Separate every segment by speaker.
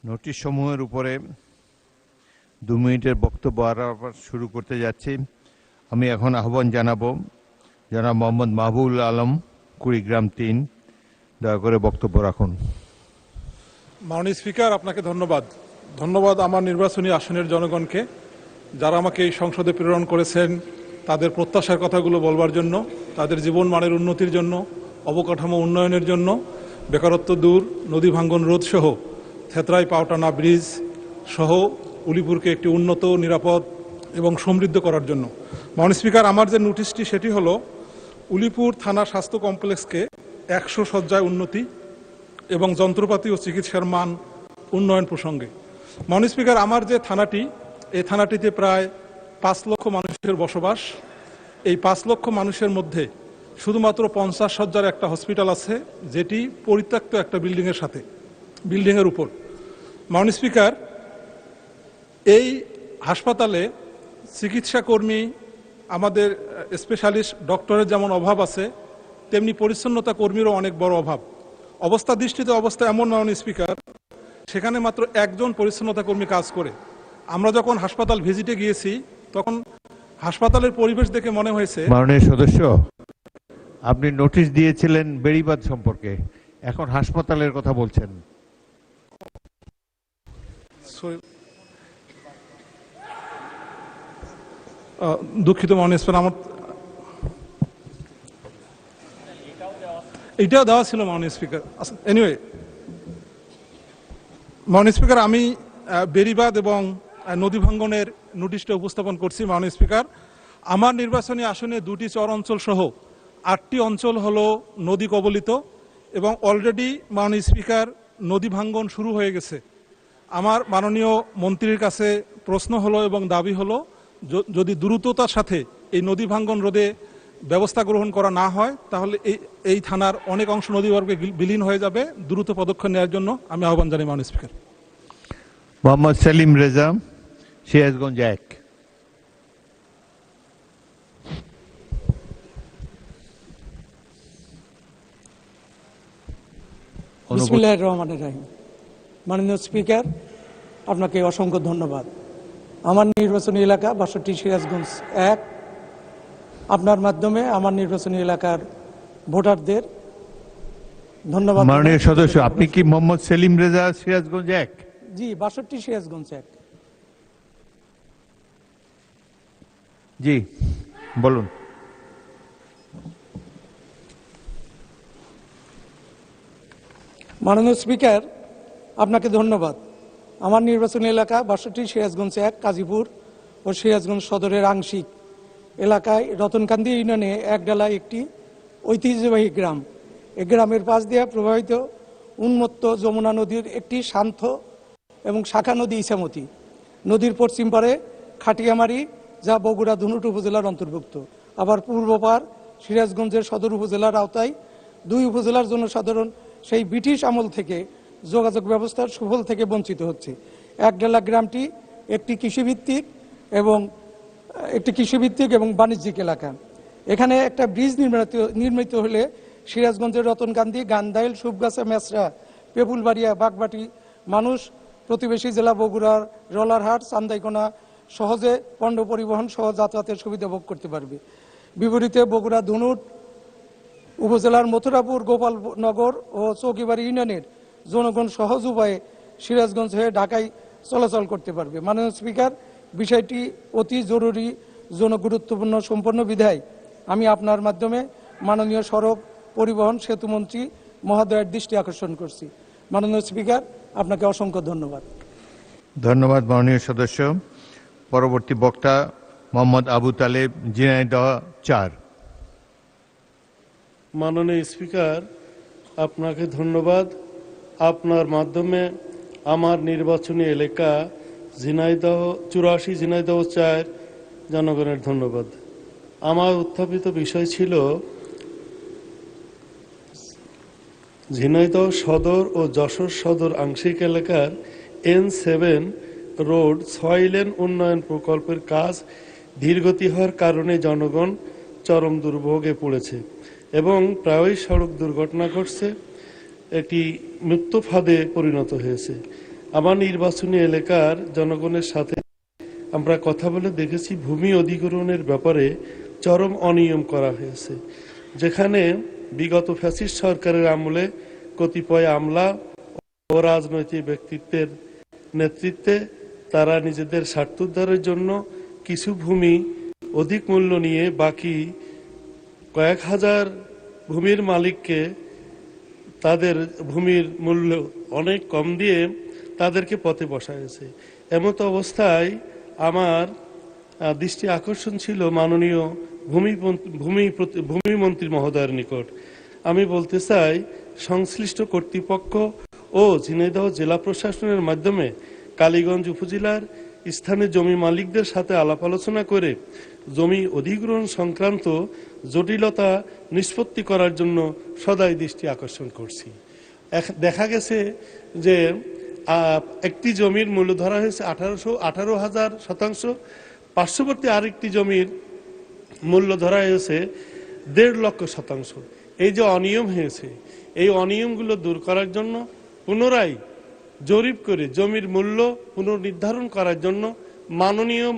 Speaker 1: Notice সমূহের উপরে 2 মিনিটের বক্তব্য আবার শুরু করতে যাচ্ছি। আমি এখন আহ্বান জানাবো জনাব মোহাম্মদ মাহবুবুল আলম, কুড়িগ্রাম 3, দয়া করে বক্তব্য রাখুন।
Speaker 2: মাননীয় স্পিকার, আপনাকে ধন্যবাদ আমার নির্বাচনী আসনের জনগণকে, যারা আমাকে এই সংসদে প্রেরণ করেছেন তাদের প্রত্যাশার কথাগুলো বলবার জন্য, তাদের জীবন মানের উন্নতির জন্য, অবকাঠামো উন্নয়নের জন্য, বেকারত্ব দূর, নদী ভাঙ্গন রোধ সহ থেতরাই পাওটানা ব্রিজ সহ উলিপুরকে একটি উন্নত, নিরাপদ এবং সমৃদ্ধ করার জন্য। মাননীয় স্পিকার, আমার যে নোটিশটি সেটি হলো উলিপুর থানা স্বাস্থ্য কমপ্লেক্সকে 100 শয্যায় উন্নতি এবং যন্ত্রপাতি ও চিকিৎসার মান উন্নয়ন প্রসঙ্গে। মাননীয় স্পিকার, আমার যে থানাটি, এই থানাটিতে প্রায় 5 লক্ষ মানুষের বসবাস। এই 5 লক্ষ মানুষের মধ্যে শুধুমাত্র 50 শয্যার একটা হসপিটাল আছে, যেটি পরিত্যক্ত একটা বিল্ডিংয়ের উপর। মাননীয় স্পিকার, এই হাসপাতালে চিকিৎসা কর্মী, আমাদের স্পেশালিস্ট ডক্টরের যেমন অভাব আছে, তেমনি পরিচ্ছন্নতা কর্মীরও অনেক বড় অভাব। অবস্থা এমন, মাননীয় স্পিকার, সেখানে মাত্র 1 জন পরিচ্ছন্নতা কর্মী কাজ করে। আমরা যখন হাসপাতাল ভিজিটে গিয়েছি তখন হাসপাতালের পরিবেশ দেখে মনে হয়েছে।
Speaker 1: মাননীয় সদস্য, আপনি নোটিশ দিয়েছিলেন বেড়িবাঁধ সম্পর্কে, এখন হাসপাতালের কথা বলছেন।
Speaker 2: দুঃখিত মাননীয় স্পিকার, আমার এটাও দেওয়া ছিল মাননীয় স্পিকার। এনিওয়ে, মাননীয় স্পিকার, আমি বেড়িবাঁধ এবং নদী ভাঙ্গনের নোটিশটা উপস্থাপন করছি। মাননীয় স্পিকার, আমার নির্বাচনী আসনে 2টি চর অঞ্চল সহ 8টি অঞ্চল হলো নদী কবলিত এবং অলরেডি মাননীয় স্পিকার নদী ভাঙ্গন শুরু হয়ে গেছে। আমার মাননীয় মন্ত্রীর কাছে প্রশ্ন হলো এবং দাবি হলো, যদি দ্রুততার সাথে এই নদী ভাঙ্গন রোধে ব্যবস্থা গ্রহণ করা না হয় তাহলে এই থানার অনেক অংশ নদীবর্গে বিলীন হয়ে যাবে। দ্রুত পদক্ষেপ নেওয়ার জন্য আমি আহ্বান জানাই মাননীয় স্পিকার।
Speaker 1: মোহাম্মদ সেলিম রেজা, সিরাজগঞ্জ 1।
Speaker 3: বিসমিল্লাহির রহমানির রহিম। মাননীয় স্পিকার, আপনাকে অসংখ্য ধন্যবাদ। আমার নির্বাচনী এলাকা 62 সিরাজগঞ্জ 1, আপনার মাধ্যমে আমার নির্বাচনী এলাকার ভোটারদের ধন্যবাদ।
Speaker 1: মাননীয় সদস্য, আপনি কি মোহাম্মদ সেলিম রেজা, সিরাজগঞ্জ 1?
Speaker 3: জি, 62 সিরাজগঞ্জ 1।
Speaker 1: জি বলুন।
Speaker 3: মাননীয় স্পিকার, আপনাকে ধন্যবাদ। আমার নির্বাচনী এলাকা 62 সিরাজগঞ্জ 1 কাজীপুর ও সিরাজগঞ্জ সদরের আংশিক এলাকায় রতনকান্দি ইউনিয়নে একডালা একটি ঐতিহ্যবাহী গ্রাম। এই গ্রামের পাশ দিয়ে প্রবাহিত উন্মত্ত যমুনা নদীর একটি শান্ত এবং শাখা নদী ইছামতি। নদীর পশ্চিম পারে খাটিয়ামারি, যা বগুড়া ধুনুট উপজেলার অন্তর্ভুক্ত। আবার পূর্ব পার সিরাজগঞ্জের সদর উপজেলার আওতায়। 2 উপজেলার জনসাধারণ সেই ব্রিটিশ আমল থেকে যোগাযোগ ব্যবস্থার সুফল থেকে বঞ্চিত হচ্ছে। একডালা গ্রামটি একটি কৃষিভিত্তিক এবং বাণিজ্যিক এলাকা। এখানে একটা ব্রিজ নির্মিত হলে সিরাজগঞ্জের রতনকান্দি, গান্ধাইল, সুবগাছা, মেসরা, পেপুলবাড়িয়া, বাগবাটি মানুষ প্রতিবেশী জেলা বগুড়ার রলারহাট, চান্দাইকোনা সহজে পণ্য পরিবহন সহ যাতায়াতের সুবিধা ভোগ করতে পারবে। বিপরীতে বগুড়া ধুনুট উপজেলার মথুরাপুর, গোপালনগর ও চৌকিবাড়ি ইউনিয়নের জনগণ সহজ উপায়ে সিরাজগঞ্জ হয়ে ঢাকায় চলাচল করতে পারবে। মাননীয় স্পিকার, বিষয়টি অতি জরুরি, জনগুরুত্বপূর্ণ সম্পন্ন বিধায় আমি আপনার মাধ্যমে মাননীয় সড়ক পরিবহন সেতুমন্ত্রী মহোদয়ের দৃষ্টি আকর্ষণ করছি। মাননীয় স্পিকার, আপনাকে অসংখ্য ধন্যবাদ।
Speaker 1: ধন্যবাদ মাননীয় সদস্য। পরবর্তী বক্তা মোহাম্মদ আবু তালেব, ঝিনাইদহ 4।
Speaker 4: মাননীয় স্পিকার, আপনাকে ধন্যবাদ। আপনার মাধ্যমে আমার নির্বাচনী এলাকা ঝিনাইদহ 4 জনগণের ধন্যবাদ। আমার উত্থাপিত বিষয় ছিল ঝিনাইদহ সদর ও যশোর সদর আংশিক এলাকার N7 রোড 6 লেন উন্নয়ন প্রকল্পের কাজ ধীরগতি হওয়ার কারণে জনগণ চরম দুর্ভোগে পড়েছে এবং প্রায়ই সড়ক দুর্ঘটনা ঘটছে, একটি মৃত্যু ফাঁদে পরিণত হয়েছে। আমার নির্বাচনী এলাকার জনগণের সাথে আমরা কথা বলে দেখেছি ভূমি অধিগ্রহণের ব্যাপারে চরম অনিয়ম করা হয়েছে, যেখানে বিগত ফ্যাসিস্ট সরকারের আমলে কতিপয় আমলা ও রাজনৈতিক ব্যক্তিত্বের নেতৃত্বে তারা নিজেদের স্বার্থোদ্ধারের জন্য কিছু ভূমি অধিক মূল্য নিয়ে বাকি কয়েক হাজার ভূমির মালিককে তাদের ভূমির মূল্য অনেক কম দিয়ে তাদেরকে পথে বসাইছে। এমত অবস্থায় আমার দৃষ্টি আকর্ষণ ছিল মাননীয় ভূমিমন্ত্রী মহোদয়ের নিকট। আমি বলতে চাই, সংশ্লিষ্ট কর্তৃপক্ষ ও ঝিনাইদহ জেলা প্রশাসনের মাধ্যমে কালীগঞ্জ উপজেলার স্থানীয় জমি মালিকদের সাথে আলাপ আলোচনা করে জমি অধিগ্রহণ সংক্রান্ত জটিলতা নিষ্পত্তি করার জন্য সদাই দৃষ্টি আকর্ষণ করছি। দেখা গেছে যে একটি জমির মূল্য ধরা হয়েছে 18,000 শতাংশ, পার্শ্ববর্তী আরেকটি জমির মূল্য ধরা হয়েছে 1.5 লক্ষ শতাংশ। এই যে অনিয়ম হয়েছে, এই অনিয়মগুলো দূর করার জন্য পুনরায় জরিপ করে জমির মূল্য পুনর্নির্ধারণ করার জন্য মাননীয়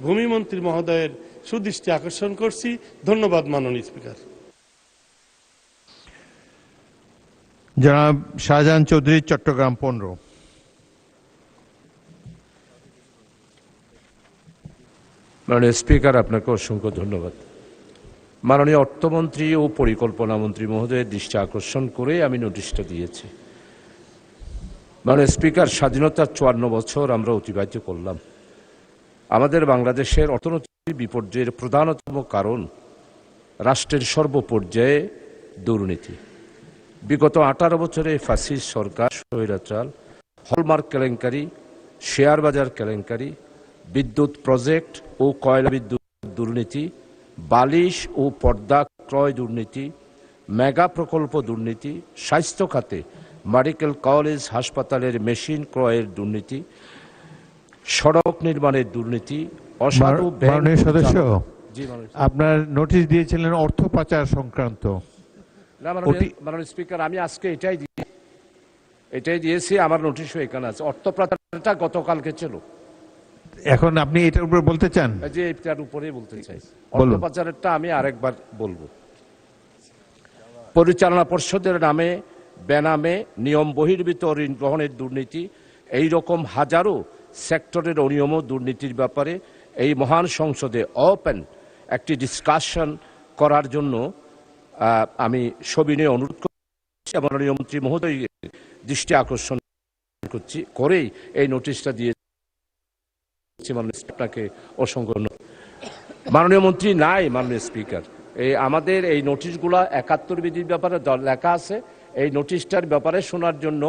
Speaker 4: ভূমিমন্ত্রী মহোদয়ের সুদৃষ্টি আকর্ষণ করছি। ধন্যবাদ মাননীয় স্পিকার।
Speaker 1: জনাব শাহজাহান চৌধুরী, চট্টগ্রাম 15।
Speaker 5: মাননীয় স্পিকার, আপনাকে অসংখ্য ধন্যবাদ। মাননীয় অর্থমন্ত্রী ও পরিকল্পনা মন্ত্রী মহোদয়ের দৃষ্টি আকর্ষণ করে আমি নোটিশটা দিয়েছি। মাননীয় স্পিকার, স্বাধীনতার 54 বছর আমরা অতিবাহিত করলাম। আমাদের বাংলাদেশের অর্থনৈতিক বিপর্যয়ের প্রধানতম কারণ রাষ্ট্রের সর্বপর্যায়ে দুর্নীতি। বিগত 18 বছরে ফ্যাসিস্ট সরকার স্বৈরাচার, হলমার্ক কেলেঙ্কারি, শেয়ার বাজার কেলেঙ্কারি, বিদ্যুৎ প্রজেক্ট ও কয়লা বিদ্যুৎ দুর্নীতি, বালিশ ও পর্দা ক্রয় দুর্নীতি, মেগা প্রকল্প দুর্নীতি, স্বাস্থ্য খাতে মেডিকেল কলেজ হাসপাতালের মেশিন ক্রয়ের দুর্নীতি, সড়ক নির্মাণের দুর্নীতি, অসাধু
Speaker 1: মাননীয় সদস্য,
Speaker 5: জি মাননীয়
Speaker 1: আপনার নোটিশ দিয়েছিলেন অর্থ পাচার সংক্রান্ত।
Speaker 5: না মাননীয় স্পিকার, আমি আজকে এটাই দিয়েছি। আমার নোটিশও এখানে আছে। অর্থ পাচারটা গতকালকে ছিল।
Speaker 1: এখন আপনি এটার উপর বলতে চান?
Speaker 5: যে এটার উপরেই বলতে চাই। অর্থ পাচারেরটা আমি আরেকবার বলবো। পরিচালনা পর্ষদের নামে বেনামে নিয়ম বহির্ভূত ঋণ গ্রহণের দুর্নীতি, এই রকম হাজারো সেক্টরের অনিয়ম দুর্নীতির ব্যাপারে এই মহান সংসদে ওপেন একটি ডিসকাশন করার জন্য আমি সবিনয়ে অনুরোধ করছি। মাননীয় মন্ত্রী মহোদয় দৃষ্টি আকর্ষণ করছি করেই এই নোটিশটা দিয়ে আপনাকে অসংখ্য। মাননীয় মন্ত্রী নাই মাননীয় স্পিকার, আমাদের এই নোটিশগুলা 71 বিধির ব্যাপারে লেখা আছে। এই নোটিশটার ব্যাপারে শোনার জন্য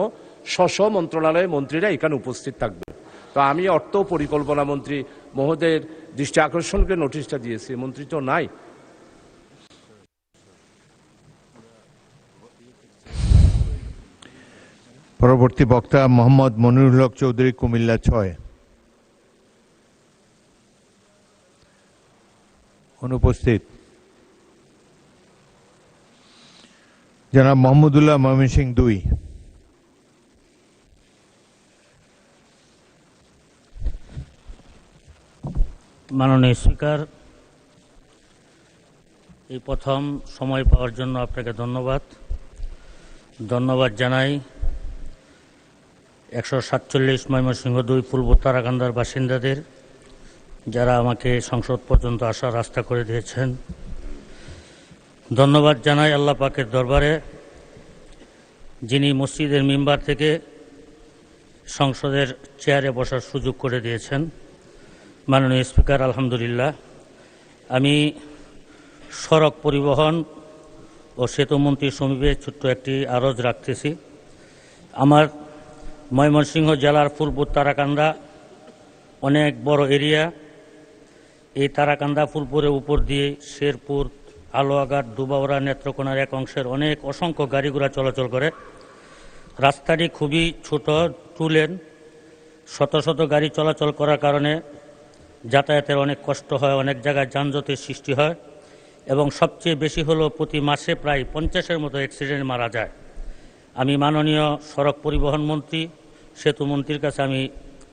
Speaker 5: স্ব মন্ত্রণালয়ের মন্ত্রীরা এখানে উপস্থিত থাকবে। তো আমি অর্থ পরিকল্পনা মন্ত্রী মহোদয়ের দৃষ্টি আকর্ষণকে নোটিশটা দিয়েছি, মন্ত্রী তো নাই।
Speaker 1: পরবর্তী বক্তা মোহাম্মদ মনিরুল হক চৌধুরী, কুমিল্লা 6। অনুপস্থিত। জনাব মোহাম্মদুল্লাহ, ময়মনসিংহ 2।
Speaker 6: মাননীয় স্পিকার, এই প্রথম সময় পাওয়ার জন্য আপনাকে ধন্যবাদ জানাই 147 ময়মনসিংহ 2 পূর্ব তারাকান্দার বাসিন্দাদের, যারা আমাকে সংসদ পর্যন্ত আসার রাস্তা করে দিয়েছেন। ধন্যবাদ জানাই আল্লাহ পাকের দরবারে, যিনি মসজিদের মিম্বার থেকে সংসদের চেয়ারে বসার সুযোগ করে দিয়েছেন। মাননীয় স্পিকার, আলহামদুলিল্লাহ, আমি সড়ক পরিবহন ও সেতুমন্ত্রী সমীপে ছোট্ট একটি আরজ রাখতেছি। আমার ময়মনসিংহ জেলার পূর্ব তারাকান্দা অনেক বড় এরিয়া। এই তারাকান্দা ফুলপুরের উপর দিয়ে শেরপুর, আলোয়াঘাট, দুবাওড়া, নেত্রকোনার এক অংশের অসংখ্য গাড়ি ঘোড়া চলাচল করে। রাস্তাটি খুবই ছোট, 2 লেন। শত শত গাড়ি চলাচল করার কারণে যাতায়াতের অনেক কষ্ট হয়, অনেক জায়গায় যানজটের সৃষ্টি হয় এবং সবচেয়ে বেশি হলো প্রতি মাসে প্রায় 50-এর মতো অ্যাক্সিডেন্ট মারা যায়। আমি মাননীয় সড়ক পরিবহন মন্ত্রী সেতুমন্ত্রীর কাছে আমি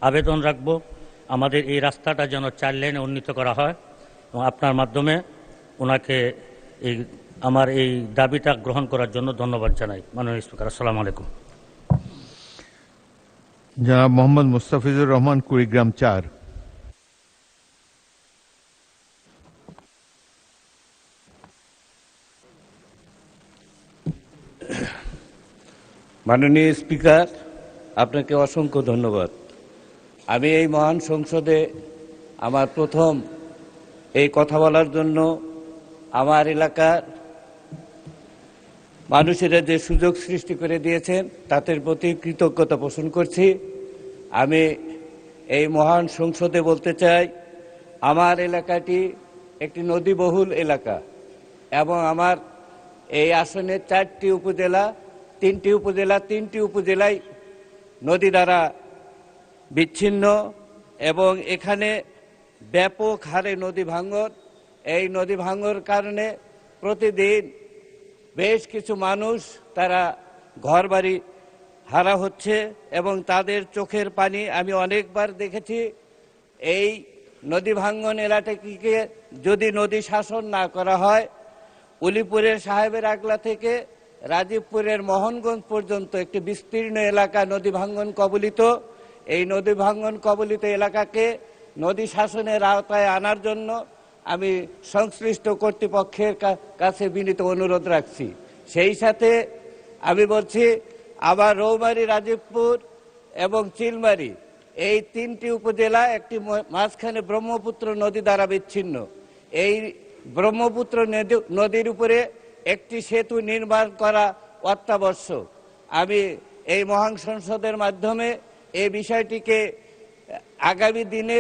Speaker 6: আবেদন রাখব আমাদের এই রাস্তাটা যেন 4 লেনে উন্নীত করা হয়, এবং আপনার মাধ্যমে ওনাকে আমার এই দাবিটা গ্রহণ করার জন্য ধন্যবাদ জানাই। মাননীয় স্পিকার, আসসালামু আলাইকুম।
Speaker 1: জনাব মোহাম্মদ মুস্তাফিজুর রহমান, কুড়িগ্রাম 4।
Speaker 7: মাননীয় স্পিকার, আপনাকে অসংখ্য ধন্যবাদ। আমি এই মহান সংসদে আমার প্রথম এই কথা বলার জন্য আমার এলাকার মানুষেরা যে সুযোগ সৃষ্টি করে দিয়েছেন তাদের প্রতি কৃতজ্ঞতা পোষণ করছি। আমি এই মহান সংসদে বলতে চাই, আমার এলাকাটি একটি নদীবহুল এলাকা এবং আমার এই আসনের 4টি উপজেলা, 3টি উপজেলায় নদী দ্বারা বিচ্ছিন্ন এবং এখানে ব্যাপক হারে নদী ভাঙন। এই নদী ভাঙনের কারণে প্রতিদিন বেশ কিছু মানুষ তারা ঘরবাড়ি হারা হচ্ছে এবং তাদের চোখের পানি আমি অনেকবার দেখেছি। এই নদী ভাঙন এলাকাটিকে যদি নদী শাসন না করা হয়, উলিপুরের সাহেবের আগলা থেকে রাজীবপুরের মোহনগঞ্জ পর্যন্ত একটি বিস্তীর্ণ এলাকা নদী ভাঙন কবলিত। এই নদী ভাঙন কবলিত এলাকাকে নদী শাসনের আওতায় আনার জন্য আমি সংশ্লিষ্ট কর্তৃপক্ষের কাছে বিনীত অনুরোধ রাখছি। সেই সাথে আমি বলছি, আবার রৌমারী, রাজীবপুর এবং চিলমারী এই 3টি উপজেলা একটি মাঝখানে ব্রহ্মপুত্র নদী দ্বারা বিচ্ছিন্ন। এই ব্রহ্মপুত্র নদীর উপরে একটি সেতু নির্মাণ করা অত্যাবশ্যক। আমি এই মহান সংসদের মাধ্যমে এই বিষয়টিকে আগামী দিনে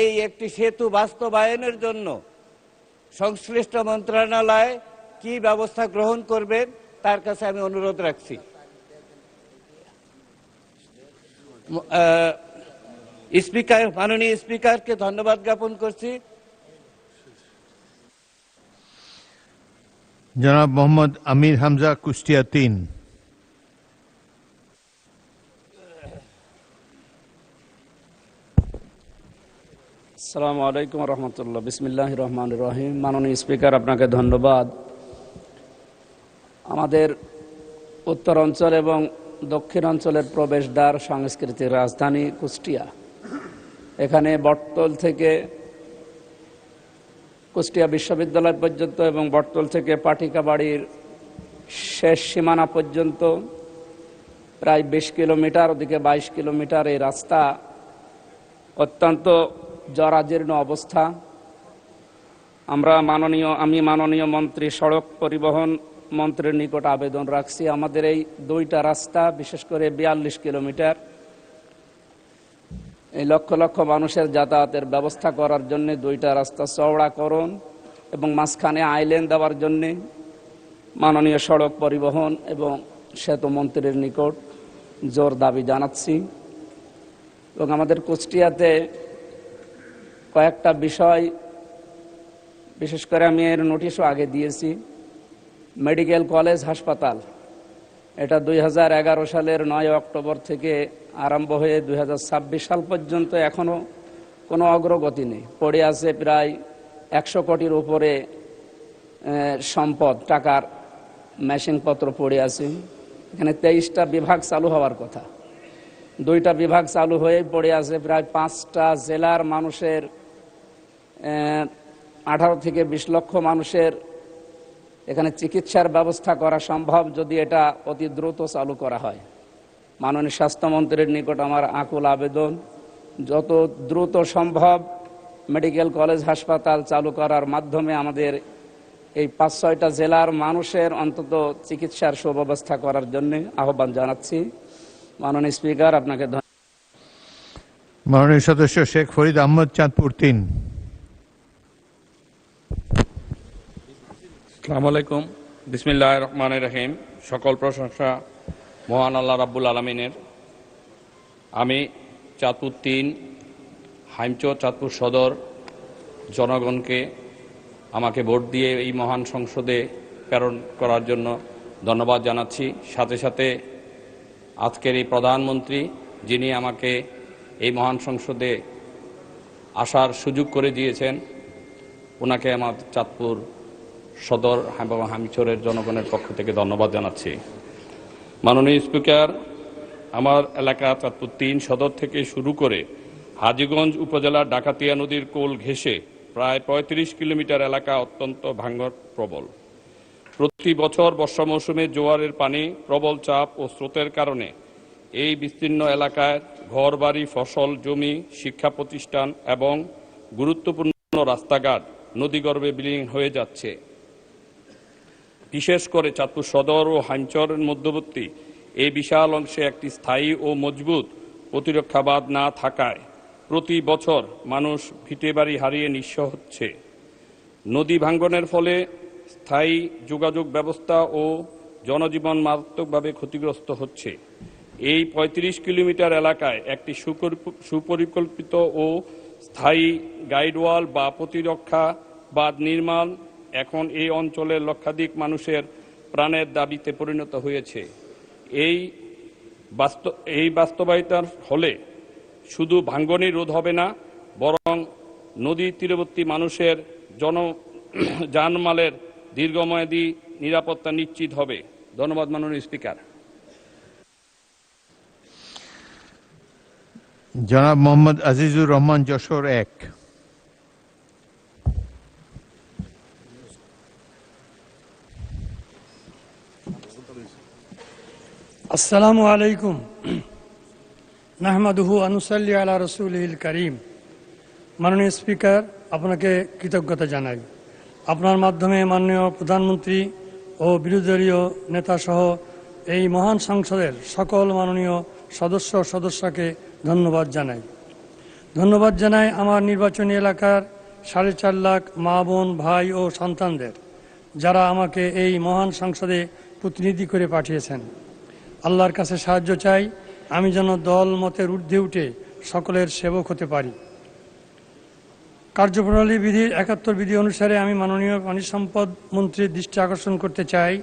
Speaker 7: এই একটি সেতু বাস্তবায়নের জন্য সংশ্লিষ্ট মন্ত্রণালয় কি ব্যবস্থা গ্রহণ করবেন তার কাছে আমি অনুরোধ রাখছি। স্পিকার, মাননীয় স্পিকারকে ধন্যবাদ জ্ঞাপন করছি।
Speaker 1: জনাব মোহাম্মদ আমির হামজা, কুষ্টিয়া 3।
Speaker 8: আসসালামু আলাইকুম রহমতুল্লাহ। বিসমিল্লাহির রহমানির রহিম। মাননীয় স্পিকার, আপনাকে ধন্যবাদ। আমাদের উত্তর অঞ্চল এবং দক্ষিণ অঞ্চলের প্রবেশদ্বার, সাংস্কৃতিক রাজধানী কুষ্টিয়া। এখানে বটতল থেকে কুষ্টিয়া বিশ্ববিদ্যালয় পর্যন্ত এবং বটতল থেকে পাটিকাবাড়ির শেষ সীমানা পর্যন্ত প্রায় 20 কিলোমিটার, ওদিকে 22 কিলোমিটার এই রাস্তা অত্যন্ত জরাজীর্ণ অবস্থা। আমি মাননীয় মন্ত্রী, সড়ক পরিবহন মন্ত্রীর নিকট আবেদন রাখছি, আমাদের এই 2টা রাস্তা, বিশেষ করে 42 কিলোমিটার, এই লক্ষ লক্ষ মানুষের যাতায়াতের ব্যবস্থা করার জন্য 2টা রাস্তা চওড়াকরণ এবং মাঝখানে আইল্যান্ড দেওয়ার জন্য মাননীয় সড়ক পরিবহন এবং সেতু মন্ত্রীর নিকট জোর দাবি জানাচ্ছি। এবং আমাদের কুষ্টিয়াতে কয়েকটা বিষয়, বিশেষ করে আমি এর নোটিশও আগে দিয়েছি। মেডিকেল কলেজ হাসপাতাল, এটা 2011 সালের 9 অক্টোবর থেকে আরম্ভ হয়ে 2026 সাল পর্যন্ত এখনও কোনো অগ্রগতি নেই। পড়ে আছে প্রায় 100 কোটির উপরে সম্পদ, টাকার মেশিনপত্র পড়ে আছে। এখানে 23টা বিভাগ চালু হওয়ার কথা, 2টা বিভাগ চালু হয়ে পড়ে আছে। প্রায় 5টা জেলার মানুষের 18 থেকে 20 লক্ষ মানুষের এখানে চিকিৎসার ব্যবস্থা করা সম্ভব যদি এটা অতি দ্রুত চালু করা হয়। মাননীয় স্বাস্থ্যমন্ত্রীর নিকট আমার আকুল আবেদন, যত দ্রুত সম্ভব মেডিকেল কলেজ হাসপাতাল চালু করার মাধ্যমে আমাদের এই 5-6টা জেলার মানুষের অন্তত চিকিৎসার সুব্যবস্থা করার জন্য আহ্বান জানাচ্ছি। মাননীয় স্পিকার, আপনাকে ধন্যবাদ।
Speaker 1: মাননীয় সদস্য শেখ ফরিদ আহমদ, চাঁদপুর 3।
Speaker 9: আসসালামু আলাইকুম। বিসমিল্লাহির রহমানির রহিম। সকল প্রশংসা মহান আল্লাহ রাব্বুল আলামিনের। আমি চাঁদপুর 3 হাইমচর চাঁদপুর সদর জনগণকে আমাকে ভোট দিয়ে এই মহান সংসদে প্রেরণ করার জন্য ধন্যবাদ জানাচ্ছি। সাথে সাথে আজকের এই প্রধানমন্ত্রী যিনি আমাকে এই মহান সংসদে আসার সুযোগ করে দিয়েছেন, ওনাকে আমার চাঁদপুর সদর এবং হামিরচরের জনগণের পক্ষ থেকে ধন্যবাদ জানাচ্ছি। মাননীয় স্পিকার, আমার এলাকা চাঁদপুর ৩ সদর থেকে শুরু করে হাজীগঞ্জ উপজেলার ডাকাতিয়া নদীর কোল ঘেঁষে প্রায় ৩৫ কিলোমিটার এলাকা অত্যন্ত ভাঙন প্রবল। প্রতি বছর বর্ষা মৌসুমে জোয়ারের পানি, প্রবল চাপ ও স্রোতের কারণে এই বিস্তীর্ণ এলাকায় ঘরবাড়ি, ফসল, জমি, শিক্ষা প্রতিষ্ঠান এবং গুরুত্বপূর্ণ রাস্তাঘাট নদীগর্ভে বিলীন হয়ে যাচ্ছে। বিশেষ করে চাঁদপুর সদর ও হাইমচরের মধ্যবর্তী এই বিশাল অংশে একটি স্থায়ী ও মজবুত প্রতিরক্ষা বাঁধ না থাকায় প্রতি বছর মানুষ ভিটেবাড়ি হারিয়ে নিঃস্ব হচ্ছে। নদী ভাঙ্গনের ফলে স্থায়ী যোগাযোগ ব্যবস্থা ও জনজীবন মারাত্মকভাবে ক্ষতিগ্রস্ত হচ্ছে। এই ৩৫ কিলোমিটার এলাকায় একটি সুপরিকল্পিত ও স্থায়ী গাইডওয়াল বা প্রতিরক্ষা বাঁধ নির্মাণ এখন এই অঞ্চলের লক্ষাধিক মানুষের প্রাণের দাবিতে পরিণত হয়েছে। এই বাস্তবায়িতার হলে শুধু ভাঙ্গনই রোধ হবে না, বরং নদী তীরবর্তী মানুষের জানমালের দীর্ঘমেয়াদী নিরাপত্তা নিশ্চিত হবে। ধন্যবাদ মাননীয় স্পিকার।
Speaker 1: জনাব মোহাম্মদ আজিজুর রহমান, যশোর ১।
Speaker 10: আসসালামু আলাইকুম। নাহমাদুহু আনুসাল্লি আলা রাসূলিল কারীম। মাননীয় স্পিকার, আপনাকে কৃতজ্ঞতা জানাই। আপনার মাধ্যমে মাননীয় প্রধানমন্ত্রী ও বিরোধী দলীয় নেতাসহ এই মহান সংসদের সকল মাননীয় সদস্যকে ধন্যবাদ জানাই। ধন্যবাদ জানাই আমার নির্বাচনী এলাকার ৪.৫ লাখ মা, বোন, ভাই ও সন্তানদের, যারা আমাকে এই মহান সংসদে প্রতিনিধি করে পাঠিয়েছেন। আল্লাহর কাছে সাহায্য চাই আমি যেন দল মতের ঊর্ধ্বে উঠে সকলের সেবক হতে পারি। কার্যপ্রণালী বিধির ৭১ বিধি অনুসারে আমি মাননীয় পানি সম্পদ মন্ত্রীর দৃষ্টি আকর্ষণ করতে চাই।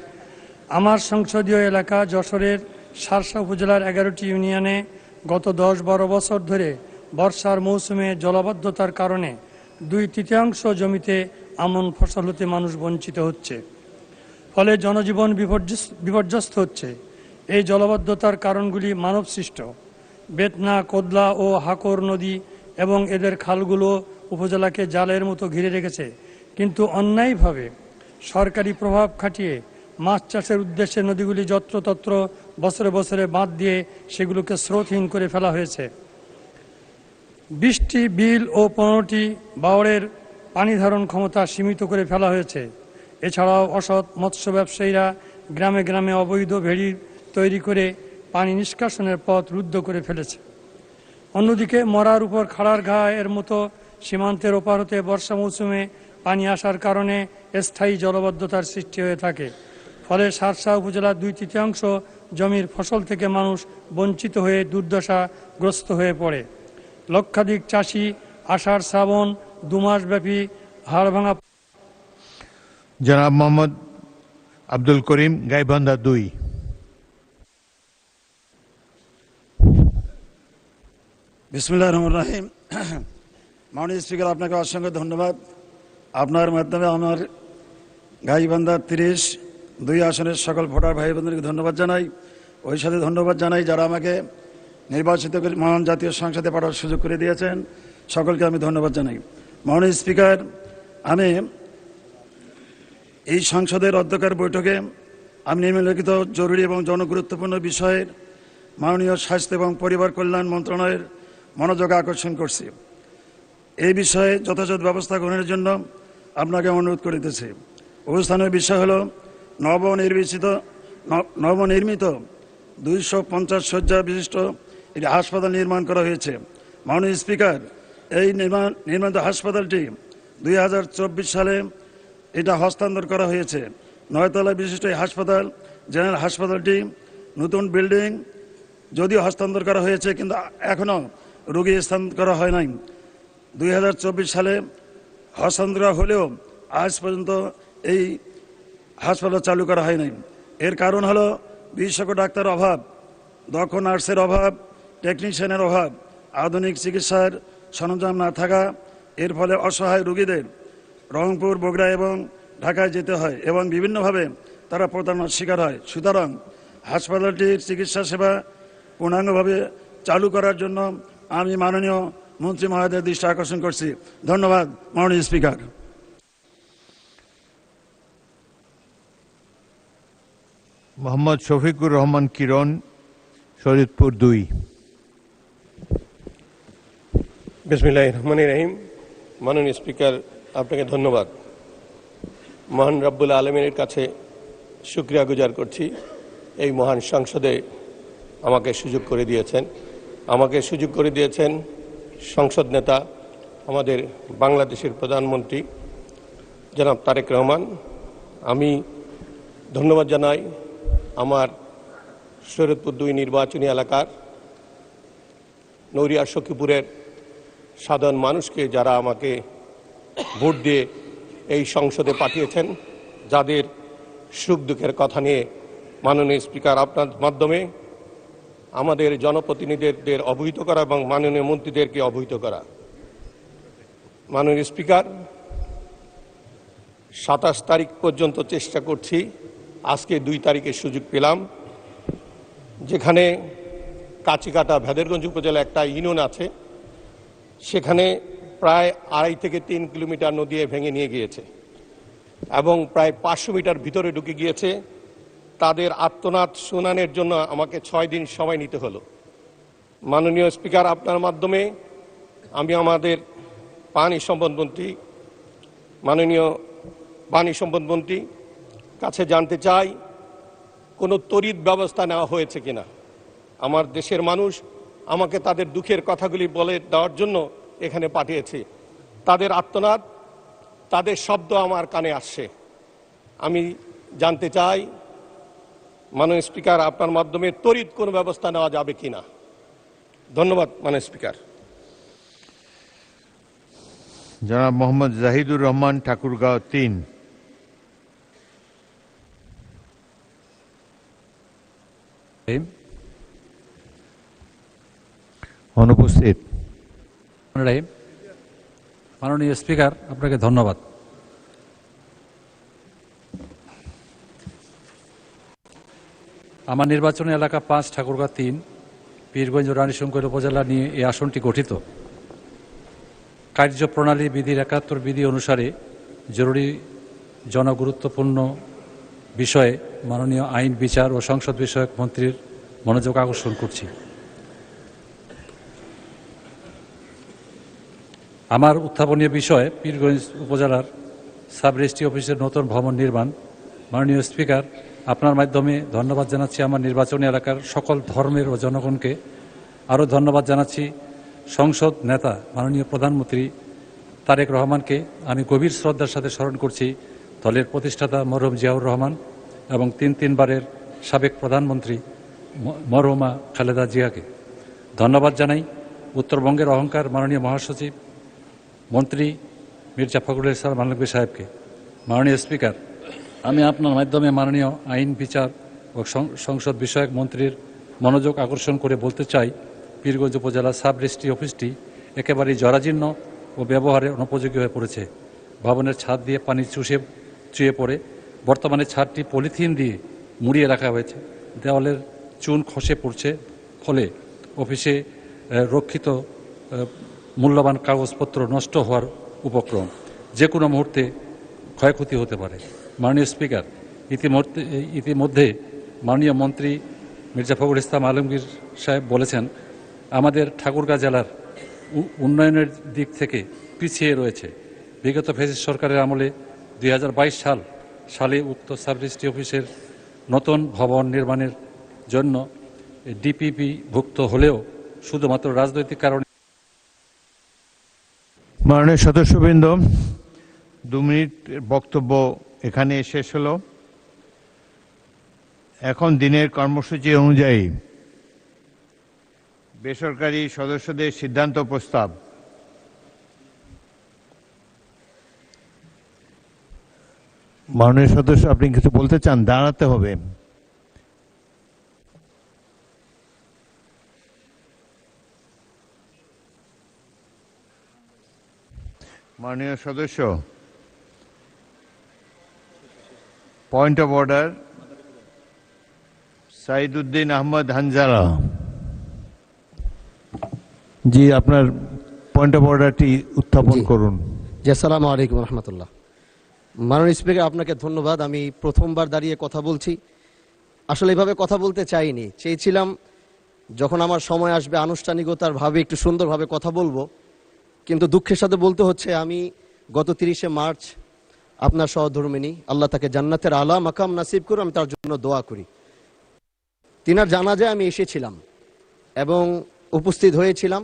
Speaker 10: আমার সংসদীয় এলাকা যশোরের শার্শা উপজেলার ১১টি ইউনিয়নে গত ১০-১২ বছর ধরে বর্ষার মৌসুমে জলাবদ্ধতার কারণে ২/৩ জমিতে আমন ফসল হতে মানুষ বঞ্চিত হচ্ছে, ফলে জনজীবন বিপর্যস্ত হচ্ছে। এই জলাবদ্ধতার কারণগুলি মানব সৃষ্ট। বেতনা, কোদলা ও হাকর নদী এবং এদের খালগুলো উপজেলাকে জালের মতো ঘিরে রেখেছে, কিন্তু অন্যায়ভাবে সরকারি প্রভাব খাটিয়ে মাছ চাষের উদ্দেশ্যে নদীগুলি যত্রতত্র বছরে বছরে বাঁধ দিয়ে সেগুলোকে স্রোতহীন করে ফেলা হয়েছে। ২০টি বিল ও ১৫টি বাওড়ের পানি ধারণ ক্ষমতা সীমিত করে ফেলা হয়েছে। এছাড়াও অসৎ মৎস্য ব্যবসায়ীরা গ্রামে গ্রামে অবৈধ ভেড়ি তৈরি করে পানি নিষ্কাশনের পথ রুদ্ধ করে ফেলেছে। অন্যদিকে মরার উপর খাড়ার ঘা এর মতো সীমান্তের ওপার হতে বর্ষা মৌসুমে পানি আসার কারণে স্থায়ী জলাবদ্ধতার সৃষ্টি হয়ে থাকে, ফলে শার্শা উপজেলার ২/৩ জমির ফসল থেকে মানুষ বঞ্চিত হয়ে দুর্দশাগ্রস্ত হয়ে পড়ে। লক্ষাধিক চাষি আষাঢ় শ্রাবণ ২ মাসব্যাপী হাড় ভাঙা।
Speaker 1: জনাব মোহাম্মদ আব্দুল করিম, গাইবান্ধা ২।
Speaker 11: বিসমিল্লাহির রহমানির রহিম। মাননীয় স্পিকার, আপনাকে অসংখ্য ধন্যবাদ। আপনার মাধ্যমে আমার গাইবান্ধা ৩০-২ আসনের সকল ভোটার ভাই বোনদেরকে ধন্যবাদ জানাই। ওই সাথে ধন্যবাদ জানাই যারা আমাকে নির্বাচিত করে মহান জাতীয় সংসদে পাঠার সুযোগ করে দিয়েছেন, সকলকে আমি ধন্যবাদ জানাই। মাননীয় স্পিকার, আমি এই সংসদের অধ্যক্ষের বৈঠকে আমি নিম্নলিখিত জরুরি এবং জনগুরুত্বপূর্ণ বিষয়ের মাননীয় স্বাস্থ্য এবং পরিবার কল্যাণ মন্ত্রণালয়ের মনোযোগ আকর্ষণ করছি। এই বিষয়ে যথাযথ ব্যবস্থা গ্রহণের জন্য আপনাকে অনুরোধ করিতেছি। অনুষ্ঠানের বিষয় হল নবনির্মিত 250 শয্যা বিশিষ্ট একটি হাসপাতাল নির্মাণ করা হয়েছে। মাননীয় স্পিকার, এই নির্মিত হাসপাতালটি 2024 সালে এটা হস্তান্তর করা হয়েছে। 9 তলা বিশিষ্ট এই হাসপাতাল, জেনারেল হাসপাতালটি নতুন বিল্ডিং যদিও হস্তান্তর করা হয়েছে, কিন্তু এখনও রোগী স্থানান্তর করা হয় নাই। 2024 সালে হস্তান্তর হলেও আজ পর্যন্ত এই হাসপাতাল চালু করা হয় নাই। এর কারণ হলো বিশেষজ্ঞ ডাক্তার অভাব, দক্ষ নার্সের অভাব টেকনিশিয়ানের অভাব, আধুনিক চিকিৎসার সরঞ্জাম না থাকা, এর ফলে অসহায় রোগীদের রংপুর, বগুড়া এবং ঢাকায় যেতে হয় এবং বিভিন্নভাবে তারা প্রতারণার শিকার হয়। সুতরাং হাসপাতালটির চিকিৎসা সেবা পূর্ণাঙ্গভাবে চালু করার জন্য আমি মাননীয় মন্ত্রী মহোদয়ের দৃষ্টি আকর্ষণ করছি। ধন্যবাদ মাননীয় স্পিকার।
Speaker 1: মোহাম্মদ শফিকুর রহমান কিরণ, শরীয়তপুর 2।
Speaker 12: বিসমিল্লাহির রহমানির রহিম। মাননীয় স্পিকার, আপনাকে ধন্যবাদ। মহান রব্বুল আলমিনের কাছে শুকরিয়া গুজার করছি, এই মহান সংসদে আমাকে সুযোগ করে দিয়েছেন সংসদ নেতা, আমাদের বাংলাদেশের প্রধানমন্ত্রী জনাব তারেক রহমান। আমি ধন্যবাদ জানাই আমার শরীয়তপুর 2 নির্বাচনী এলাকার নৌরিয়া সখীপুরের সাধারণ মানুষকে, যারা আমাকে ভোট দিয়ে এই সংসদে পাঠিয়েছেন, যাদের সুখ দুঃখের কথা নিয়ে মাননীয় স্পিকার আপনার মাধ্যমে আমাদের জনপ্রতিনিধিদের অবহিত করা এবং মাননীয় মন্ত্রীদেরকে অবহিত করা। মাননীয় স্পিকার, 27 তারিখ পর্যন্ত চেষ্টা করছি, আজকে 2 তারিখের সুযোগ পেলাম, যেখানে কাচিকাটা ভেদেরগঞ্জ উপজেলা একটা ইউনিয়ন আছে, সেখানে প্রায় 2.5 থেকে 3 কিলোমিটার নদী ভেঙে নিয়ে গিয়েছে এবং প্রায় 500 মিটার ভিতরে ঢুকে গিয়েছে। তাদের আর্তনাদ শুনানোর জন্য আমাকে 6 দিন সময় নিতে হলো। মাননীয় স্পিকার, আপনার মাধ্যমে আমি আমাদের মাননীয় পানি সম্পদ মন্ত্রী কাছে জানতে চাই, কোনো তড়িৎ ব্যবস্থা নেওয়া হয়েছে কিনা। আমার দেশের মানুষ আমাকে তাদের দুঃখের কথাগুলি বলে দেওয়ার জন্য এখানে পাঠিয়েছে। তাদের আর্তনাদ, তাদের শব্দ আমার কানে আসছে। আমি জানতে চাই মাননীয় স্পিকার, আপনার মাধ্যমে তড়িৎ কোনো ব্যবস্থা নেওয়া যাবে কিনা। ধন্যবাদ মাননীয় স্পিকার।
Speaker 1: জনাব মোহাম্মদ জাহিদুর রহমান, ঠাকুরগাঁও 3। অনুপস্থিত।
Speaker 13: মাননীয় স্পিকার, আপনাকে ধন্যবাদ। আমার নির্বাচনী এলাকা 5, ঠাকুরগাঁও 3, পীরগঞ্জ ও রানীশঙ্কর উপজেলা নিয়ে এই আসনটি গঠিত। কার্যপ্রণালী বিধির 71 বিধি অনুসারে জরুরি জনগুরুত্বপূর্ণ বিষয়ে মাননীয় আইন, বিচার ও সংসদ বিষয়ক মন্ত্রীর মনোযোগ আকর্ষণ করছি। আমার উত্থাপনীয় বিষয় পীরগঞ্জ উপজেলার সাব রেজিস্ট্রি অফিসের নতুন ভবন নির্মাণ। মাননীয় স্পিকার, আপনার মাধ্যমে ধন্যবাদ জানাচ্ছি আমার নির্বাচনী এলাকার সকল ধর্মের ও জনগণকে। আরও ধন্যবাদ জানাচ্ছি সংসদ নেতা মাননীয় প্রধানমন্ত্রী তারেক রহমানকে। আমি গভীর শ্রদ্ধার সাথে স্মরণ করছি দলের প্রতিষ্ঠাতা মরহুম জিয়াউর রহমান এবং 3 বারের সাবেক প্রধানমন্ত্রী মরহুমা খালেদা জিয়াকে। ধন্যবাদ জানাই উত্তরবঙ্গের অহংকার মাননীয় মহাসচিব মন্ত্রী মির্জা ফখরুল ইসলাম আলমগীর সাহেবকে। মাননীয় স্পিকার, আমি আপনার মাধ্যমে মাননীয় আইন, বিচার ও সংসদ বিষয়ক মন্ত্রীর মনোযোগ আকর্ষণ করে বলতে চাই, পীরগঞ্জ উপজেলা সাব রেজিস্ট্রি অফিসটি একেবারেই জরাজীর্ণ ও ব্যবহারে অনুপযোগী হয়ে পড়েছে। ভবনের ছাদ দিয়ে পানি চুয়ে পড়ে। বর্তমানে ছাদটি পলিথিন দিয়ে মুড়িয়ে রাখা হয়েছে। দেওয়ালের চুন খসে পড়ছে, ফলে অফিসে রক্ষিত মূল্যবান কাগজপত্র নষ্ট হওয়ার উপক্রম। যে কোনো মুহূর্তে ক্ষয়ক্ষতি হতে পারে। মাননীয় স্পিকার, ইতিমধ্যে মাননীয় মন্ত্রী মির্জা ফখরুল ইসলাম আলমগীর সাহেব বলেছেন, আমাদের ঠাকুরগাঁও জেলার উন্নয়নের দিক থেকে পিছিয়ে রয়েছে। বিগত ফ্যাসিস্ট সরকারের আমলে 2022 সালে উক্ত সাব রেজিস্ট্রি অফিসের নতুন ভবন নির্মাণের জন্য ডিপিপি ভুক্ত হলেও শুধুমাত্র রাজনৈতিক কারণে।
Speaker 1: মাননীয় সদস্যবৃন্দ, 2 মিনিট বক্তব্য এখানে শেষ হলো। এখন দিনের কর্মসূচি অনুযায়ী বেসরকারি সদস্যদের সিদ্ধান্ত প্রস্তাব। মাননীয় সদস্য, আপনি কিছু বলতে চান? দাঁড়াতে হবে। মাননীয় সদস্য, point of order, Saiduddin Ahmad Hanzala. জি, আপনার পয়েন্ট অফ অর্ডারটি উত্থাপন করুন।
Speaker 14: জি, আসসালামু আলাইকুম রহমতুল্লাহ। মাননীয় স্পিকার, আপনাকে ধন্যবাদ। আমি প্রথমবার দাঁড়িয়ে কথা বলছি। আসলে এভাবে কথা বলতে চাইনি, চেয়েছিলাম যখন আমার সময় আসবে আনুষ্ঠানিকতার ভাবে একটু সুন্দরভাবে কথা বলবো, কিন্তু দুঃখের সাথে বলতে হচ্ছে আমি গত 30শে মার্চ আপনার সহধর্মিনী, আল্লাহ তাকে জান্নাতের আলা মাকাম নাসিব করুন, আমি তার জন্য দোয়া করি। তিনার জানাজায় আমি এসেছিলাম এবং উপস্থিত হয়েছিলাম।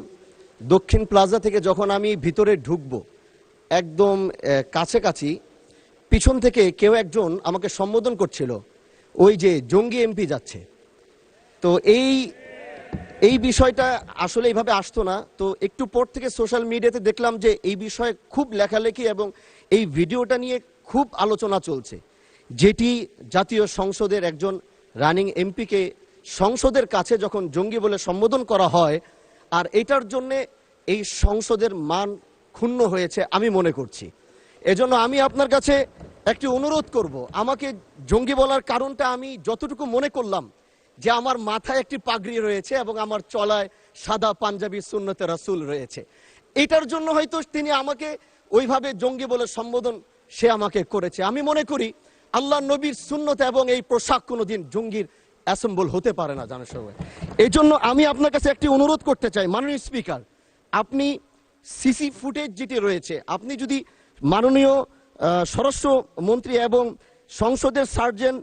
Speaker 14: দক্ষিণ প্লাজা থেকে যখন আমি ভিতরে ঢুকবো, একদম কাছাকাছি পিছন থেকে কেউ একজন আমাকে সম্বোধন করছিল, ওই যে জঙ্গি এমপি যাচ্ছে। তো এই বিষয়টা আসলে এইভাবে আসতো না। তো একটু পর থেকে সোশ্যাল মিডিয়াতে দেখলাম যে এই বিষয়ে খুব লেখালেখি এবং এই ভিডিওটা নিয়ে খুব আলোচনা চলছে, যেটি জাতীয় সংসদের একজন রানিং এমপিকে সংসদের কাছে যখন জঙ্গি বলে সম্বোধন করা হয়, আর এটার জন্যে এই সংসদের মান ক্ষুণ্ণ হয়েছে আমি মনে করছি। এজন্য আমি আপনার কাছে একটি অনুরোধ করব, আমাকে জঙ্গি বলার কারণটা আমি যতটুকু মনে করলাম যে আমার মাথায় একটি পাগড়ি রয়েছে এবং আমার চলায় সাদা পাঞ্জাবি সুন্নতে রাসূল রয়েছে, এটার জন্য হয়তো তিনি আমাকে ওইভাবে জঙ্গি বলে সম্বোধন সে আমাকে করেছে। আমি মনে করি আল্লাহ নবীর সুন্নতে এবং এই পোশাক কোনোদিন জঙ্গির অ্যাসেম্বল হতে পারে না জানার সবাই। এই জন্য আমি আপনার কাছে একটি অনুরোধ করতে চাই, মাননীয় স্পিকার, আপনি সিসি ফুটেজ যেটি রয়েছে, আপনি যদি মাননীয় স্বরাষ্ট্রমন্ত্রী এবং সংসদের সার্জেন্ট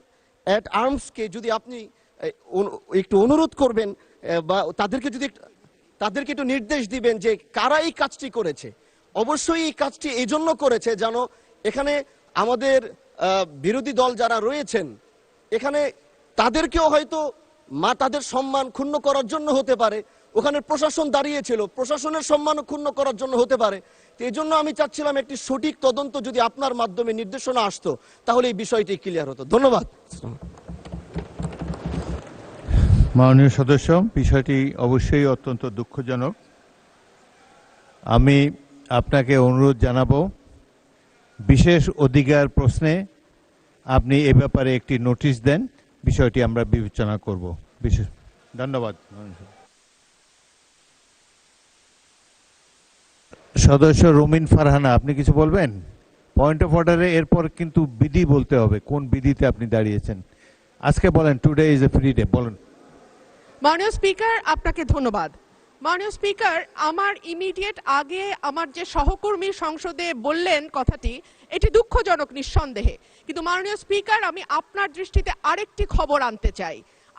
Speaker 14: অ্যাট আর্মসকে যদি আপনি একটু অনুরোধ করবেন বা তাদেরকে একটু নির্দেশ দিবেন যে কারা এই কাজটি করেছে। অবশ্যই এই কাজটি এই জন্য করেছে যেন এখানে আমাদের বিরোধী দল যারা রয়েছেন এখানে তাদেরকেও হয়তো তাদের সম্মান ক্ষুণ্ণ করার জন্য হতে পারে, ওখানে প্রশাসন দাঁড়িয়েছিল, প্রশাসনের সম্মান ক্ষুণ্ণ করার জন্য হতে পারে। তো এই জন্য আমি চাচ্ছিলাম একটি সঠিক তদন্ত যদি আপনার মাধ্যমে নির্দেশনা আসতো তাহলে এই বিষয়টি ক্লিয়ার হতো। ধন্যবাদ।
Speaker 1: মাননীয় সদস্য, বিষয়টি অবশ্যই অত্যন্ত দুঃখজনক। আমি আপনাকে অনুরোধ জানাবো, বিশেষ অধিকার প্রশ্নে আপনি এ ব্যাপারে একটি নোটিশ দেন, বিষয়টি আমরা বিবেচনা করব। বিশেষ ধন্যবাদ। সদস্য রুমিন ফারহানা, আপনি কিছু বলবেন? পয়েন্ট অফ অর্ডারে এরপর কিন্তু বিধি বলতে হবে, কোন বিধিতে আপনি দাঁড়িয়েছেন আজকে বলেন। Today is a free day, বলেন।
Speaker 15: মাননীয় স্পিকার, আপনাকে ধন্যবাদ। মাননীয় স্পিকার, আমার ইমিডিয়েট আগে আমার যে সহকর্মী সংসদে বললেন কথাটি, এটি দুঃখজনক নিঃসন্দেহে, কিন্তু মাননীয় স্পিকার আমি আপনার দৃষ্টিতে আরেকটি খবর আনতে চাই।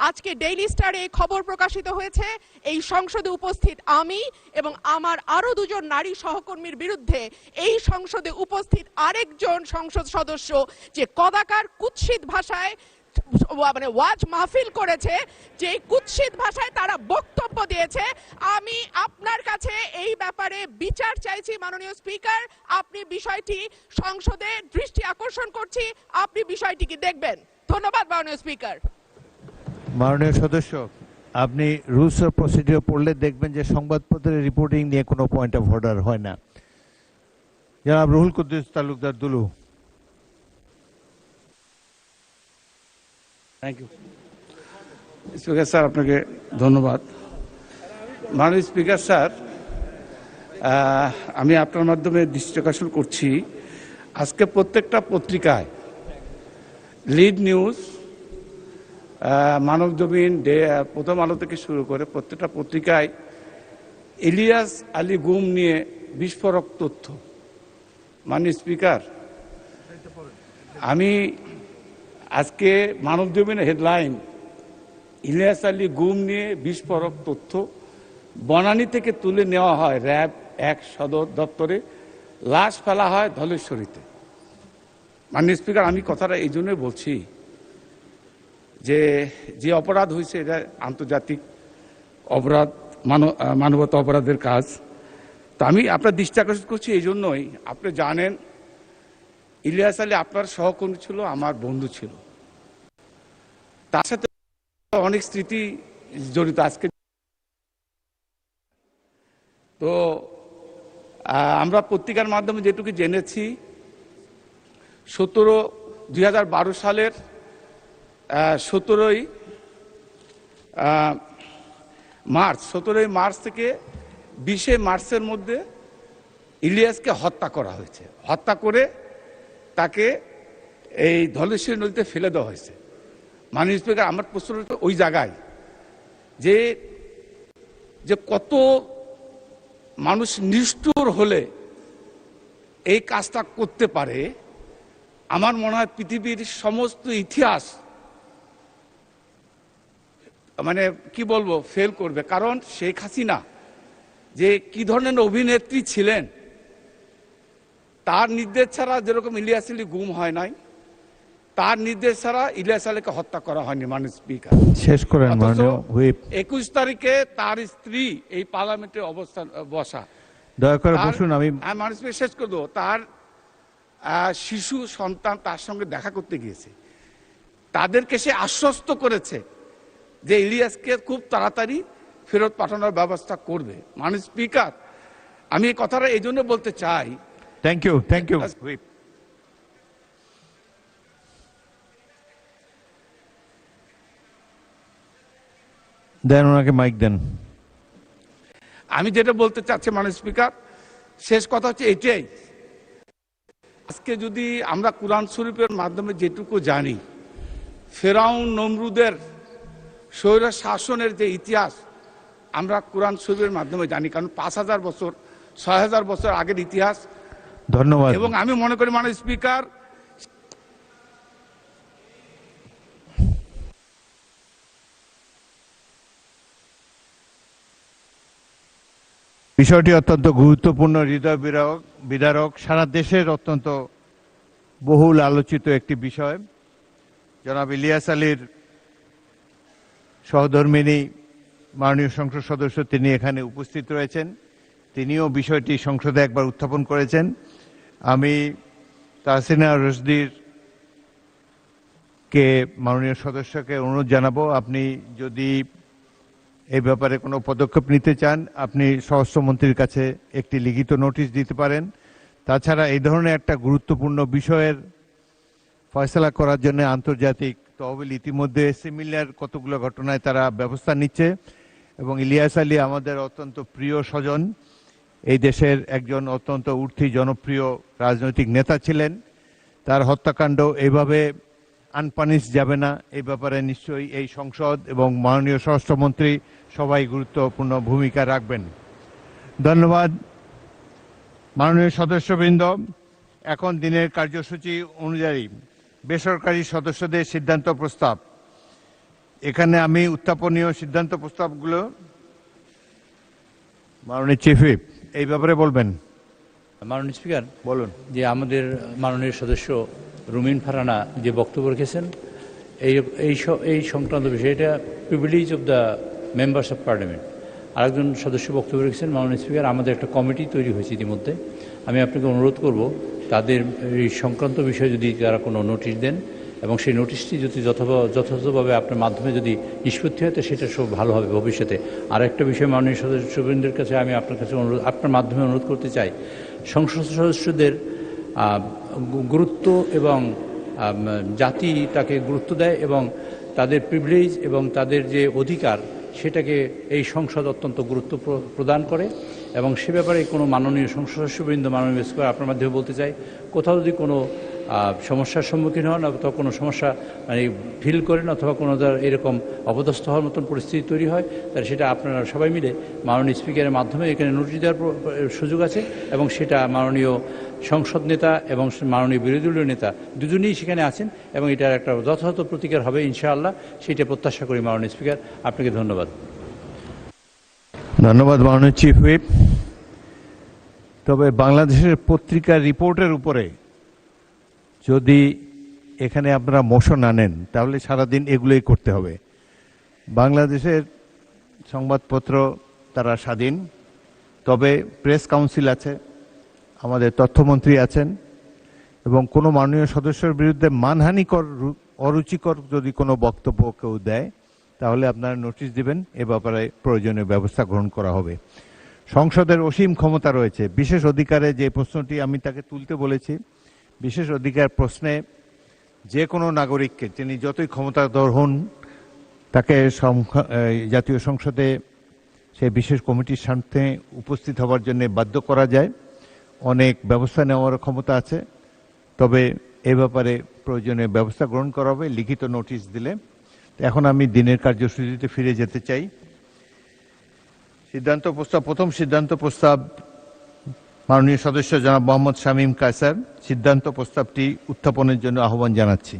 Speaker 15: আজকে ডেইলি স্টারে খবর প্রকাশিত হয়েছে এই সংসদে উপস্থিত আমি এবং আমার আরো দুজন নারী সহকর্মীর বিরুদ্ধে এই সংসদে উপস্থিত আরেকজন সংসদ সদস্য যে কদাকার কুৎসিত ভাষায় মানে ওয়াজ মাহফিল করেছে, যে কুৎসিত ভাষায় তারা বক্তব্য দিয়েছে। আমি আপনার কাছে এই ব্যাপারে বিচার চাইছি মাননীয় স্পিকার। আপনি বিষয়টি সংসদে দৃষ্টি আকর্ষণ করছি, আপনি বিষয়টিকে দেখবেন। ধন্যবাদ মাননীয় স্পিকার।
Speaker 1: মাননীয় সদস্য, আপনি রুলস অফ প্রসিডিওর পড়লে দেখবেন যে সংবাদপত্রের রিপোর্টিং নিয়ে কোনো পয়েন্ট অফ অর্ডার হয় না। জনাব Ruhul Kuddus Talukdar Dulu.
Speaker 16: Thank you speaker sir, আপনাকে ধন্যবাদ। মাননীয় স্পিকার স্যার, আমি আপনার মাধ্যমে দৃষ্টি আকর্ষণ করছি, আজকে প্রত্যেকটা পত্রিকায় লিড নিউজ, মানবজমিন, প্রথম আলো থেকে শুরু করে প্রত্যেকটা পত্রিকায় ইলিয়াস আলী গুম নিয়ে বিস্ফোরক তথ্য। মাননীয় স্পিকার, আমি আজকে মানবজমিনের হেডলাইন, ইলিয়াস আলী গুম নিয়ে বিস্ফোরক তথ্য, বনানী থেকে তুলে নেওয়া হয় র্যাব 1 সদর দপ্তরে, লাশ ফেলা হয় ধলেশ্বরীতে। মাননীয় স্পিকার, আমি কথাটা এই জন্যই বলছি যে অপরাধ হয়েছে এটা আন্তর্জাতিক অপরাধ, মানবতা অপরাধের কাজ। তো আমি আপনার দৃষ্টি আকর্ষণ করছি এই জন্যই, আপনি জানেন ইলিয়াস আলী আপনার সহকর্মী ছিল, আমার বন্ধু ছিল, তার সাথে অনেক স্মৃতি জড়িত। আজকে তো আমরা পত্রিকার মাধ্যমে যেটুকু জেনেছি 2012 সালের 17ই মার্চ থেকে 20 মার্চের মধ্যে ইলিয়াসকে হত্যা করা হয়েছে। হত্যা করে তাকে এই ধলেশ্বরী নদীতে ফেলে দেওয়া হয়েছে। মাননীয় স্পিকার, আমার প্রশ্ন ওই জায়গায় যে কত মানুষ নিষ্ঠুর হলে এই কাজটা করতে পারে, আমার মনে হয় পৃথিবীর সমস্ত ইতিহাস মানে কি বলবো ফেল করবে। কারণ শেখ হাসিনা যে কি ধরনের অভিনেত্রী ছিলেন, তার নির্দেশ ছাড়া যেরকম ইলিয়াস আলী গুম হয় নাই, তার নির্দেশ ছাড়া ইলিয়াস আলীকে হত্যা করা হয়নি। মাননীয় স্পিকার,
Speaker 1: শেষ করেন মাননীয় হুইপ।
Speaker 16: 21 তারিখে তার স্ত্রী এই পার্লামেন্টে অবস্থান বসা,
Speaker 1: দয়া করে বসুন। আমি
Speaker 16: মাননীয় স্পিকার শেষ করে দেবো। তার শিশু সন্তান তার সঙ্গে দেখা করতে গিয়েছে, তাদেরকে সে আশ্বস্ত করেছে যে ইলিয়াসকে খুব তাড়াতাড়ি ফেরত পাঠানোর ব্যবস্থা করবে। মাননীয় স্পিকার, আমি এই কথাটা এই জন্য বলতে চাই।
Speaker 1: Thank you whip. দেন ওনাকে মাইক দেন।
Speaker 16: আমি যেটা বলতে চাচ্ছি মাননীয় স্পিকার, শেষ কথা হচ্ছে এটাই, আজকে যদি আমরা কুরআন শরীফের মাধ্যমে যেটুকু জানি, ফেরাউন নমরুদের স্বৈর শাসনের যে ইতিহাস আমরা কুরআন শরীফের মাধ্যমে জানি, কারণ 5000 বছর 6000 বছর আগের ইতিহাস।
Speaker 1: ধন্যবাদ।
Speaker 16: এবং আমি মনে করি মাননীয় স্পিকার,
Speaker 1: বিষয়টি অত্যন্ত গুরুত্বপূর্ণ, হৃদয় বিদারক, সারা দেশের অত্যন্ত বহুল আলোচিত একটি বিষয়। জনাব ইলিয়াস আলীর সহধর্মিণী মাননীয় সংসদ সদস্য তিনি এখানে উপস্থিত রয়েছেন, তিনিও বিষয়টি সংসদে একবার উত্থাপন করেছেন। আমি তাহসিনা রশদির কে মাননীয় সদস্যকে অনুরোধ জানাবো, আপনি যদি এই ব্যাপারে কোনো পদক্ষেপ নিতে চান আপনি স্বরাষ্ট্রমন্ত্রীর কাছে একটি লিখিত নোটিশ দিতে পারেন। তাছাড়া এই ধরনের একটা গুরুত্বপূর্ণ বিষয়ের ফয়সলা করার জন্য আন্তর্জাতিক তহবিল ইতিমধ্যে সিমিলার কতগুলো ঘটনায় তারা ব্যবস্থা নিচ্ছে এবং ইলিয়াস আলী আমাদের অত্যন্ত প্রিয় স্বজন, এই দেশের একজন অত্যন্ত উঠতি জনপ্রিয় রাজনৈতিক নেতা ছিলেন। তার হত্যাকাণ্ড এইভাবে আনপানিশ যাবে না, এই ব্যাপারে নিশ্চয়ই এই সংসদ এবং মাননীয় স্বরাষ্ট্রমন্ত্রী সবাই গুরুত্বপূর্ণ ভূমিকা রাখবেন। ধন্যবাদ মাননীয় সদস্যবৃন্দ। এখন দিনের কার্যসূচি অনুযায়ী বেসরকারি সদস্যদের সিদ্ধান্ত প্রস্তাব, এখানে আমি উত্থাপনীয় সিদ্ধান্ত প্রস্তাবগুলো মাননীয় চিফ হুইপ এই ব্যাপারে বলবেন।
Speaker 17: মাননীয় স্পিকার
Speaker 1: বলুন।
Speaker 17: যে আমাদের মাননীয় সদস্য রুমিন ফারানা যে বক্তব্য রেখেছেন এই সংক্রান্ত বিষয়, এটা privilege of the members of parliament. আরেকজন সদস্য বক্তব্য রেখেছেন মাননীয় স্পিকার, আমাদের একটা কমিটি তৈরি হয়েছে ইতিমধ্যে, আমি আপনাকে অনুরোধ করব তাদের এই সংক্রান্ত বিষয়ে যদি তারা কোনো নোটিশ দেন এবং সেই নোটিশটি যদি যথাযথভাবে আপনার মাধ্যমে যদি নিষ্পত্তি হয় তো সেটা সব ভালো হবে ভবিষ্যতে। আর একটা বিষয় মাননীয় সদস্যবৃন্দের কাছে আমি আপনার কাছে আপনার মাধ্যমে অনুরোধ করতে চাই, সংসদ সদস্যদের গুরুত্ব এবং জাতি তাকে গুরুত্ব দেয় এবং তাদের প্রিভিলেজ এবং তাদের যে অধিকার সেটাকে এই সংসদ অত্যন্ত গুরুত্ব প্রদান করে এবং সে ব্যাপারে কোনো মাননীয় সংসদ সদস্যবৃন্দ, মাননীয় স্পিকার আপনার মাধ্যমে বলতে চাই, কোথাও যদি কোনো সমস্যার সম্মুখীন হন অথবা কোনো সমস্যা ফিল করেন অথবা কোনো এরকম অপদস্থ হওয়ার মতন পরিস্থিতি তৈরি হয়, তাহলে সেটা আপনারা সবাই মিলে মাননীয় স্পিকারের মাধ্যমে এখানে নোটিশ দেওয়ার সুযোগ আছে এবং সেটা মাননীয় সংসদ নেতা এবং মাননীয় বিরোধী দলীয় নেতা দুজনেই সেখানে আছেন এবং এটার একটা যথাযথ প্রতিকার হবে ইনশাআল্লাহ, সেটা প্রত্যাশা করি। মাননীয় স্পিকার, আপনাকে ধন্যবাদ।
Speaker 1: ধন্যবাদ মাননীয় চিফ হুইপ। তবে বাংলাদেশের পত্রিকার রিপোর্টের উপরে যদি এখানে আপনারা মোশন আনেন তাহলে সারাদিন এগুলোই করতে হবে। বাংলাদেশের সংবাদপত্র তারা স্বাধীন, তবে প্রেস কাউন্সিল আছে, আমাদের তথ্যমন্ত্রী আছেন এবং কোনো মাননীয় সদস্যের বিরুদ্ধে মানহানিকর অরুচিকর যদি কোনো বক্তব্য কেউ দেয় তাহলে আপনারা নোটিশ দিবেন, এ ব্যাপারে প্রয়োজনীয় ব্যবস্থা গ্রহণ করা হবে। সংসদের অসীম ক্ষমতা রয়েছে। বিশেষ অধিকারে যে প্রশ্নটি আমি তাকে তুলতে বলেছি, বিশেষ অধিকার প্রশ্নে যে কোনো নাগরিককে তিনি যতই ক্ষমতাধর হন তাকে জাতীয় সংসদে সেই বিশেষ কমিটির সামনে উপস্থিত হওয়ার জন্য বাধ্য করা যায়। অনেক ব্যবস্থা নেওয়ার ক্ষমতা আছে, তবে এ ব্যাপারে প্রয়োজনীয় ব্যবস্থা গ্রহণ করা হবে লিখিত নোটিশ দিলে। এখন আমি দিনের কার্যসূচিতে ফিরে যেতে চাই। সিদ্ধান্ত প্রস্তাব, প্রথম সিদ্ধান্ত প্রস্তাব মাননীয় সদস্য জনাব মোহাম্মদ শামীম কায়সার। সিদ্ধান্ত প্রস্তাবটি উত্থাপনের জন্য আহ্বান জানাচ্ছি।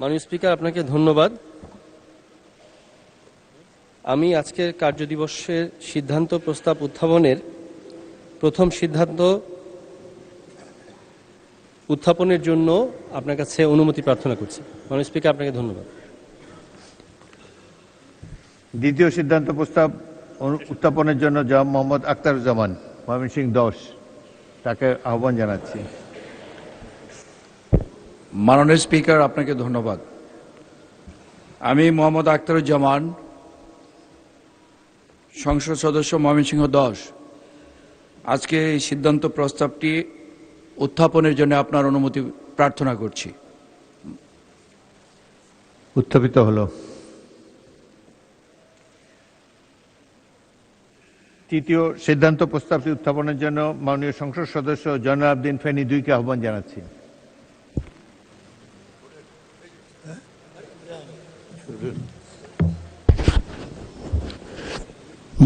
Speaker 18: মাননীয় স্পিকার, আপনাকে ধন্যবাদ। আমি আজকের কার্যদিবসের সিদ্ধান্ত প্রস্তাব উত্থাপনের প্রথম সিদ্ধান্ত উত্থাপনের জন্য আপনার কাছে অনুমতি প্রার্থনা করছি। মাননীয় স্পিকার, আপনাকে ধন্যবাদ।
Speaker 1: দ্বিতীয় সিদ্ধান্ত প্রস্তাব উত্থাপনের জন্য জনাব মোহাম্মদ আখতারুজ্জামান, ময়মনসিংহ 10, তাকে আহ্বান জানাচ্ছি।
Speaker 19: মাননীয় স্পিকার, আপনাকে ধন্যবাদ। আমি মোহাম্মদ আখতারুজ্জামান, সংসদ সদস্য ময়মনসিংহ 10, আজকে এই সিদ্ধান্ত প্রস্তাবটি উত্থাপনের জন্য আপনার অনুমতি প্রার্থনা করছি।
Speaker 1: উত্থাপিত হলো। তৃতীয় সিদ্ধান্ত প্রস্তাবটি উত্থাপনের জন্য মাননীয় সংসদ সদস্য জয়নুল আবেদিন ফেনী 2কে আহ্বান জানাচ্ছি।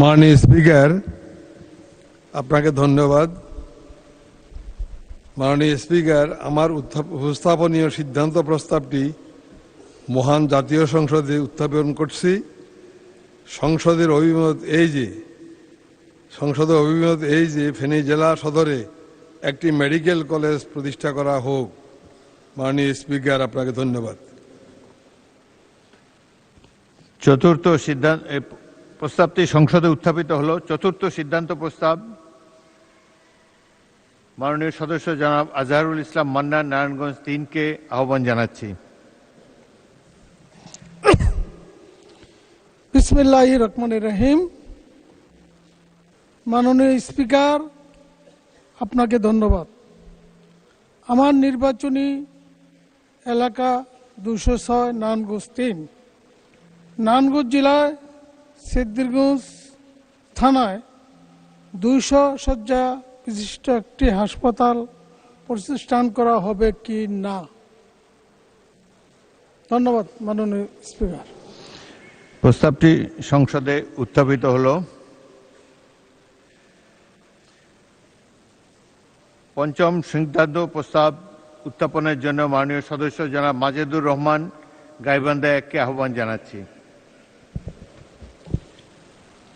Speaker 20: মাননীয় স্পিকার, আপনাকে ধন্যবাদ। মাননীয় স্পিকার, আমার উপস্থাপনীয় সিদ্ধান্ত প্রস্তাবটি মহান জাতীয় সংসদে উত্থাপন করছি। সংসদের অভিমত এই যে ফেনী জেলা সদরে একটি মেডিকেল কলেজ প্রতিষ্ঠা করা হোক। মাননীয় স্পিকার, আপনাকে ধন্যবাদ।
Speaker 1: চতুর্থ সিদ্ধান্ত প্রস্তাবটি সংসদে উত্থাপিত হলো। চতুর্থ সিদ্ধান্ত প্রস্তাব মাননীয় সদস্য জনাব আজহারুল ইসলাম মান্নান, নারায়ণগঞ্জ 3কে আহ্বান জানাচ্ছি।
Speaker 3: বিসমিল্লাহির রহমানির রহিম। মাননীয় স্পিকার, আপনাকে ধন্যবাদ। আমার নির্বাচনী এলাকা 206 নারায়ণগঞ্জ 3, নারায়ণগঞ্জ জেলায় সিদ্ধিরগঞ্জ থানায় 200 শয্যা বিশিষ্ট একটি হাসপাতাল প্রতিষ্ঠান করা হবে কি না? ধন্যবাদ মাননীয় স্পিকার।
Speaker 1: প্রস্তাবটি সংসদে উত্থাপিত হলো। পঞ্চম সিদ্ধান্ত প্রস্তাব উত্থাপনের জন্য মাননীয় সদস্য জনাব মাজেদুর রহমান, গাইবান্ধা 1কে আহ্বান জানাচ্ছি।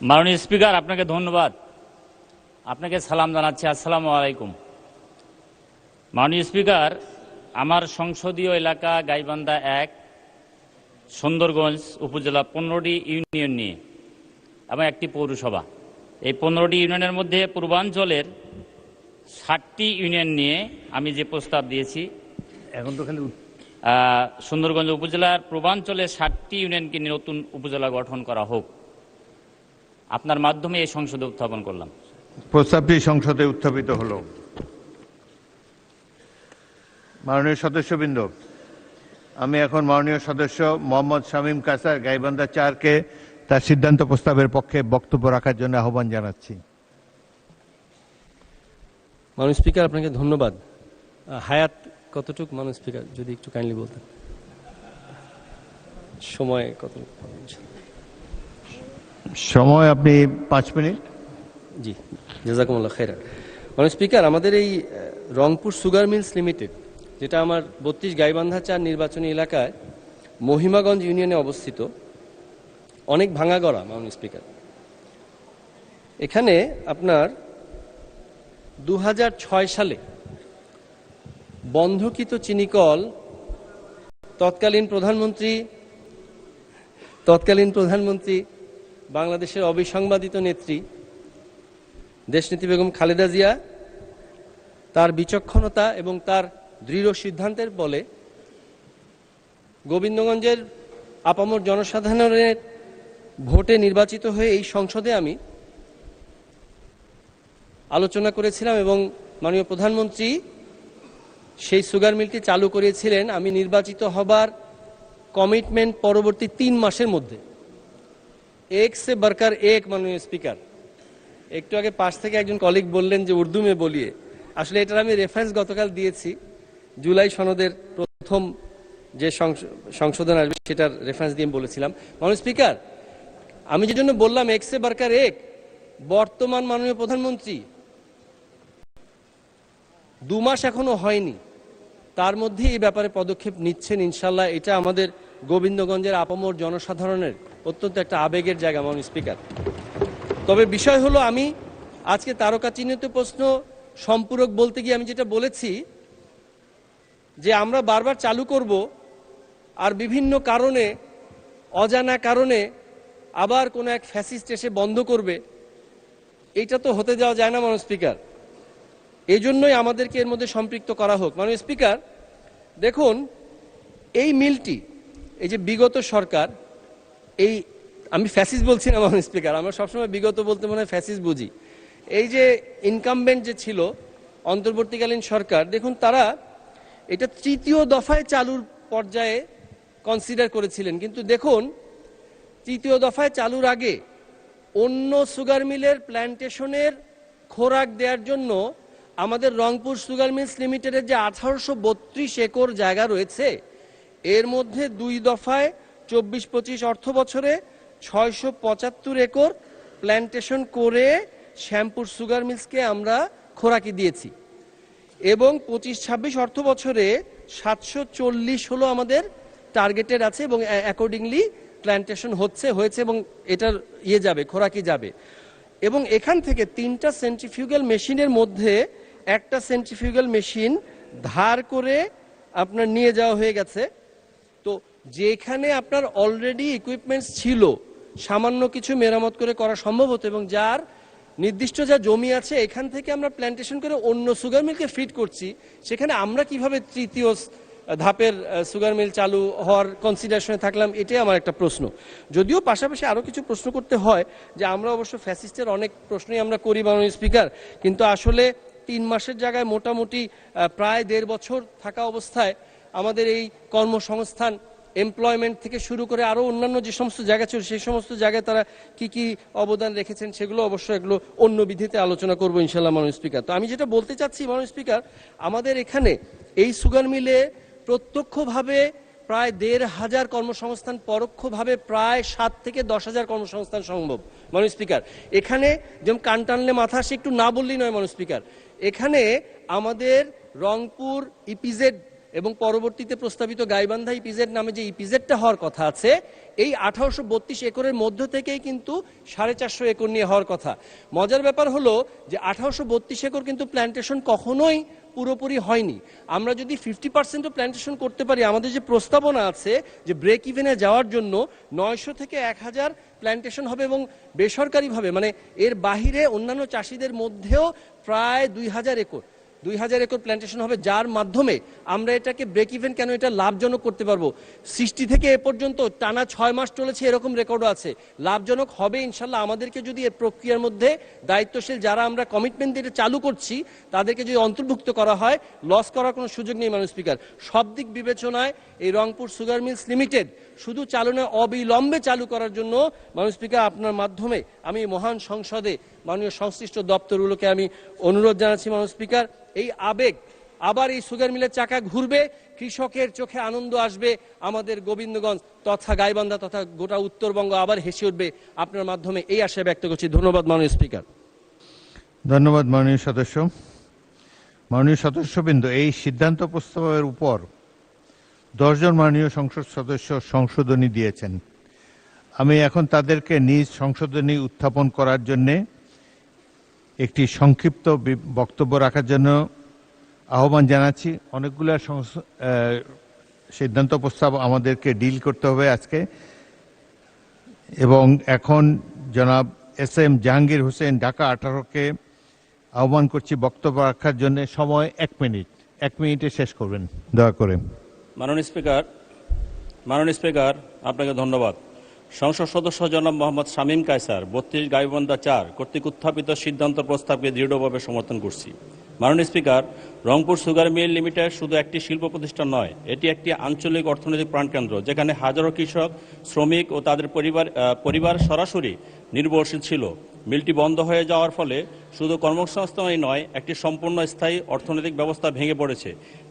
Speaker 21: মাননীয় স্পিকার, আপনাকে ধন্যবাদ। আপনাকে সালাম জানাচ্ছি। আসসালামু আলাইকুম। মাননীয় স্পিকার, আমার সংসদীয় এলাকা গাইবান্ধা 1, সুন্দরগঞ্জ উপজেলা 15টি ইউনিয়ন নিয়ে এবং একটি পৌরসভা। এই 15টি ইউনিয়নের মধ্যে পূর্বাঞ্চলের 60টি ইউনিয়ন নিয়ে আমি যে প্রস্তাব দিয়েছি,
Speaker 1: এখন তো খালি
Speaker 21: সুন্দরগঞ্জ উপজেলার পূর্বাঞ্চলে 60টি ইউনিয়নকে নিয়ে নতুন উপজেলা গঠন করা হোক, আপনার মাধ্যমে এই সংসদে উত্থাপন করলাম।
Speaker 1: প্রস্তাবটি সংসদে উত্থাপিত হলো। মাননীয় সদস্যবৃন্দ, আমি এখন মাননীয় সদস্য মোহাম্মদ শামীম কায়সার, গাইবান্ধা 4কে তার সিদ্ধান্ত প্রস্তাবের পক্ষে বক্তব্য রাখার জন্য আহ্বান জানাচ্ছি।
Speaker 18: মাননীয় স্পিকার, আপনাকে ধন্যবাদ। হায়াত কতটুকু মাননীয় স্পিকার, যদি একটু কাইন্ডলি বলতেন। সময় কতটুকু?
Speaker 1: সময় আপনি 5 মিনিট।
Speaker 18: জি, জাযাকুমুল্লাহ খাইরা। মাননীয় স্পিকার, আমাদের এই রংপুর সুগার মিলস লিমিটেড, যেটা আমার 32 গাইবান্ধা 4 নির্বাচনী এলাকায় মহিমাগঞ্জ ইউনিয়নে অবস্থিত, অনেক ভাঙাগড়া। মাননীয় স্পিকার, এখানে আপনার 2006 সালে বন্ধকিত চিনিকল তৎকালীন প্রধানমন্ত্রী বাংলাদেশের অবিসংবাদিত নেত্রী দেশনেত্রী বেগম খালেদা জিয়া তার বিচক্ষণতা এবং তার দৃঢ় সিদ্ধান্তের বলে গোবিন্দগঞ্জের আপামর জনসাধারণের ভোটে নির্বাচিত হয়ে এই সংসদে আমি আলোচনা করেছিলাম এবং মাননীয় প্রধানমন্ত্রী সেই সুগার মিলটি চালু করেছিলেন আমি নির্বাচিত হবার কমিটমেন্ট পরবর্তী 3 মাসের মধ্যে। এক সে বরকার এক, মাননীয় স্পিকার। একটু আগে পাশ থেকে একজন কলিগ বললেন যে উর্দু মে বলিয়ে, আসলে এটার আমি রেফারেন্স গতকাল দিয়েছি। জুলাই সনদের প্রথম যে সংশোধন আসবে সেটার রেফারেন্স দিয়ে বলেছিলাম। মাননীয় স্পিকার, আমি যে জন্য বললাম এক সে বরকার এক, বর্তমান মাননীয় প্রধানমন্ত্রী 2 মাস এখনো হয়নি, তার মধ্যে এই ব্যাপারে পদক্ষেপ নিচ্ছেন ইনশাল্লাহ। এটা আমাদের গোবিন্দগঞ্জের আপামর জনসাধারণের অত্যন্ত একটা আবেগের জায়গা মাননীয় স্পিকার। তবে বিষয় হলো, আমি আজকে তারকা চিহ্নিত প্রশ্ন সম্পূরক বলতে গিয়ে আমি যেটা বলেছি যে আমরা বারবার চালু করব আর বিভিন্ন কারণে, অজানা কারণে আবার কোনো এক ফ্যাসিস্ট এসে বন্ধ করবে, এটা তো হতে যাওয়া যায় না মাননীয় স্পিকার। এই জন্যই আমাদেরকে এর মধ্যে সম্পৃক্ত করা হোক। মাননীয় স্পিকার, দেখুন এই মিলটি, এই যে বিগত সরকার, এই আমি ফ্যাসিস্ট বলছি না মাননীয় স্পিকার, আমরা সবসময় বিগত বলতে মনে হয় ফ্যাসিস্ট বুঝি। এই যে ইনকামবেন্ট যে ছিল অন্তর্বর্তীকালীন সরকার, দেখুন তারা এটা 3য় দফায় চালুর পর্যায়ে কনসিডার করেছিলেন, কিন্তু দেখুন 3য় দফায় চালুর আগে অন্য সুগার মিলের প্ল্যান্টেশনের খোরাক দেওয়ার জন্য আমাদের রংপুর সুগার মিলস লিমিটেডের যে 1832 একর জায়গা রয়েছে, এর মধ্যে 2 দফায় 24-25 অর্থ বছরে 675 একর প্ল্যান্টেশন করে শ্যামপুর সুগার মিলসকে আমরা খোরাকি দিয়েছি এবং 25-26 অর্থ বছরে 740 হলো আমাদের টার্গেটেড আছে এবং অ্যাকর্ডিংলি প্ল্যান্টেশন হয়েছে এবং এটার যাবে, খোরাকি যাবে। এবং এখান থেকে 3টা সেন্ট্রিফিউগাল মেশিনের মধ্যে একটা সেন্ট্রিফিউগাল মেশিন ধার করে আপনার নিয়ে যাওয়া হয়ে গেছে। তো যেখানে আপনার অলরেডি ইকুইপমেন্টস ছিল, সামান্য কিছু মেরামত করে করা সম্ভব হতো এবং যার নির্দিষ্ট যা জমি আছে এখান থেকে আমরা প্ল্যান্টেশন করে অন্য সুগার মিলকে ফিড করছি, সেখানে আমরা কিভাবে 3য় ধাপের সুগার মিল চালু হওয়ার কনসিডারেশনে থাকলাম, এটাই আমার একটা প্রশ্ন। যদিও পাশাপাশি আরও কিছু প্রশ্ন করতে হয়, যে আমরা অবশ্য ফ্যাসিস্টের অনেক প্রশ্নই আমরা করি মাননীয় স্পিকার, কিন্তু আসলে 3 মাসের জায়গায় মোটামুটি প্রায় 1.5 বছর থাকা অবস্থায় আমাদের এই কর্মসংস্থান, এমপ্লয়মেন্ট থেকে শুরু করে আরও অন্যান্য যে সমস্ত জায়গা ছিল, সেই সমস্ত জায়গায় তারা কি কি অবদান রেখেছেন সেগুলো অবশ্যই এগুলো অন্য বিধিতে আলোচনা করবো ইনশাল্লাহ মাননীয় স্পিকার। তো আমি যেটা বলতে চাচ্ছি মাননীয় স্পিকার, আমাদের এখানে এই সুগার মিলে প্রত্যক্ষভাবে প্রায় 1,500 কর্মসংস্থান, পরোক্ষভাবে প্রায় 7 থেকে 10,000 কর্মসংস্থান সম্ভব মাননীয় স্পিকার। এখানে যেমন কান টানলে মাথা আসে, একটু না বললেই নয় মাননীয় স্পিকার। এখানে আমাদের রংপুর ইপিজেড এবং পরবর্তীতে প্রস্তাবিত গাইবান্ধা ইপিজেড নামে যে ইপিজেডটা হওয়ার কথা আছে, এই 1832 একরের মধ্য থেকেই কিন্তু 450 একর নিয়ে হওয়ার কথা। মজার ব্যাপার হলো যে 1832 একর কিন্তু প্ল্যান্টেশন কখনোই পুরোপুরি হয়নি। আমরা যদি 50% প্ল্যান্টেশন করতে পারি, আমাদের যে প্রস্তাবনা আছে যে ব্রেক ইভেনে যাওয়ার জন্য 900 থেকে 1000 প্ল্যান্টেশন হবে এবং বেসরকারিভাবে, মানে এর বাহিরে অন্যান্য চাষিদের মধ্যেও প্রায় 2000 একর প্ল্যান্টেশন হবে, যার মাধ্যমে আমরা এটাকে ব্রেক ইভেন কেন, এটা লাভজনক করতে পারবো। সৃষ্টি থেকে এ পর্যন্ত টানা 6 মাস চলেছে, এরকম রেকর্ডও আছে। লাভজনক হবে ইনশাল্লাহ। আমাদেরকে যদি এই প্রক্রিয়ার মধ্যে দায়িত্বশীল যারা আমরা কমিটমেন্ট দিয়ে চালু করছি, তাদেরকে যদি অন্তর্ভুক্ত করা হয়, লস করার কোনো সুযোগ নেই মাননীয় স্পিকার। সব দিক বিবেচনায় এই রংপুর সুগার মিলস লিমিটেড শুধু চালনা অবিলম্বে চালু করার জন্য মাননীয় স্পিকার, আপনার মাধ্যমে আমি মহান সংসদে মাননীয় সংশ্লিষ্ট দপ্তরগুলোকে আমি অনুরোধ জানাচ্ছি মাননীয় স্পিকার, এই আবেগ আবার এই সুগার মিলের চাকা ঘুরবে, কৃষকের চোখে আনন্দ আসবে, আমাদের গোবিন্দগঞ্জ তথা গাইবান্ধা তথা গোটা উত্তরবঙ্গ আবার হেসে উঠবে। আপনার মাধ্যমে এই আশা ব্যক্ত করছি। ধন্যবাদ মাননীয় স্পিকার।
Speaker 1: ধন্যবাদ মাননীয় সদস্য। মাননীয় সদস্যবৃন্দ, এই সিদ্ধান্ত প্রস্তাবের উপর 10 জন মাননীয় সংসদ সদস্য সংশোধনী দিয়েছেন। আমি এখন তাদেরকে নিজ সংশোধনী উত্থাপন করার জন্যে একটি সংক্ষিপ্ত বক্তব্য রাখার জন্য আহ্বান জানাচ্ছি। অনেকগুলো সিদ্ধান্ত প্রস্তাব আমাদেরকে ডিল করতে হবে আজকে, এবং এখন জনাব SM জাহাঙ্গীর হোসেন, ঢাকা 18কে আহ্বান করছি বক্তব্য রাখার জন্য। সময় 1 মিনিট, 1 মিনিটে শেষ করবেন দয়া করে।
Speaker 2: মাননীয় স্পিকার, আপনাকে ধন্যবাদ। সংসদ সদস্য জনাব মোহাম্মদ শামীম কায়সার 32 গাইবান্ধা 4 কর্তৃক উত্থাপিত সিদ্ধান্ত প্রস্তাবকে দৃঢ়ভাবে সমর্থন করছি। মাননীয় speaker, Rangpur sugar mill limited শুধু একটি শিল্প প্রতিষ্ঠান নয়, এটি একটি আঞ্চলিক অর্থনৈতিক প্রাণকেন্দ্র, যেখানে হাজারো কৃষক, শ্রমিক ও তাদের পরিবার সরাসরি নির্ভরশীল ছিল। মিলটি বন্ধ হয়ে যাওয়ার ফলে শুধু কর্মসংস্থানই নয়, একটি সম্পূর্ণ স্থায়ী অর্থনৈতিক ব্যবস্থা ভেঙে পড়েছে।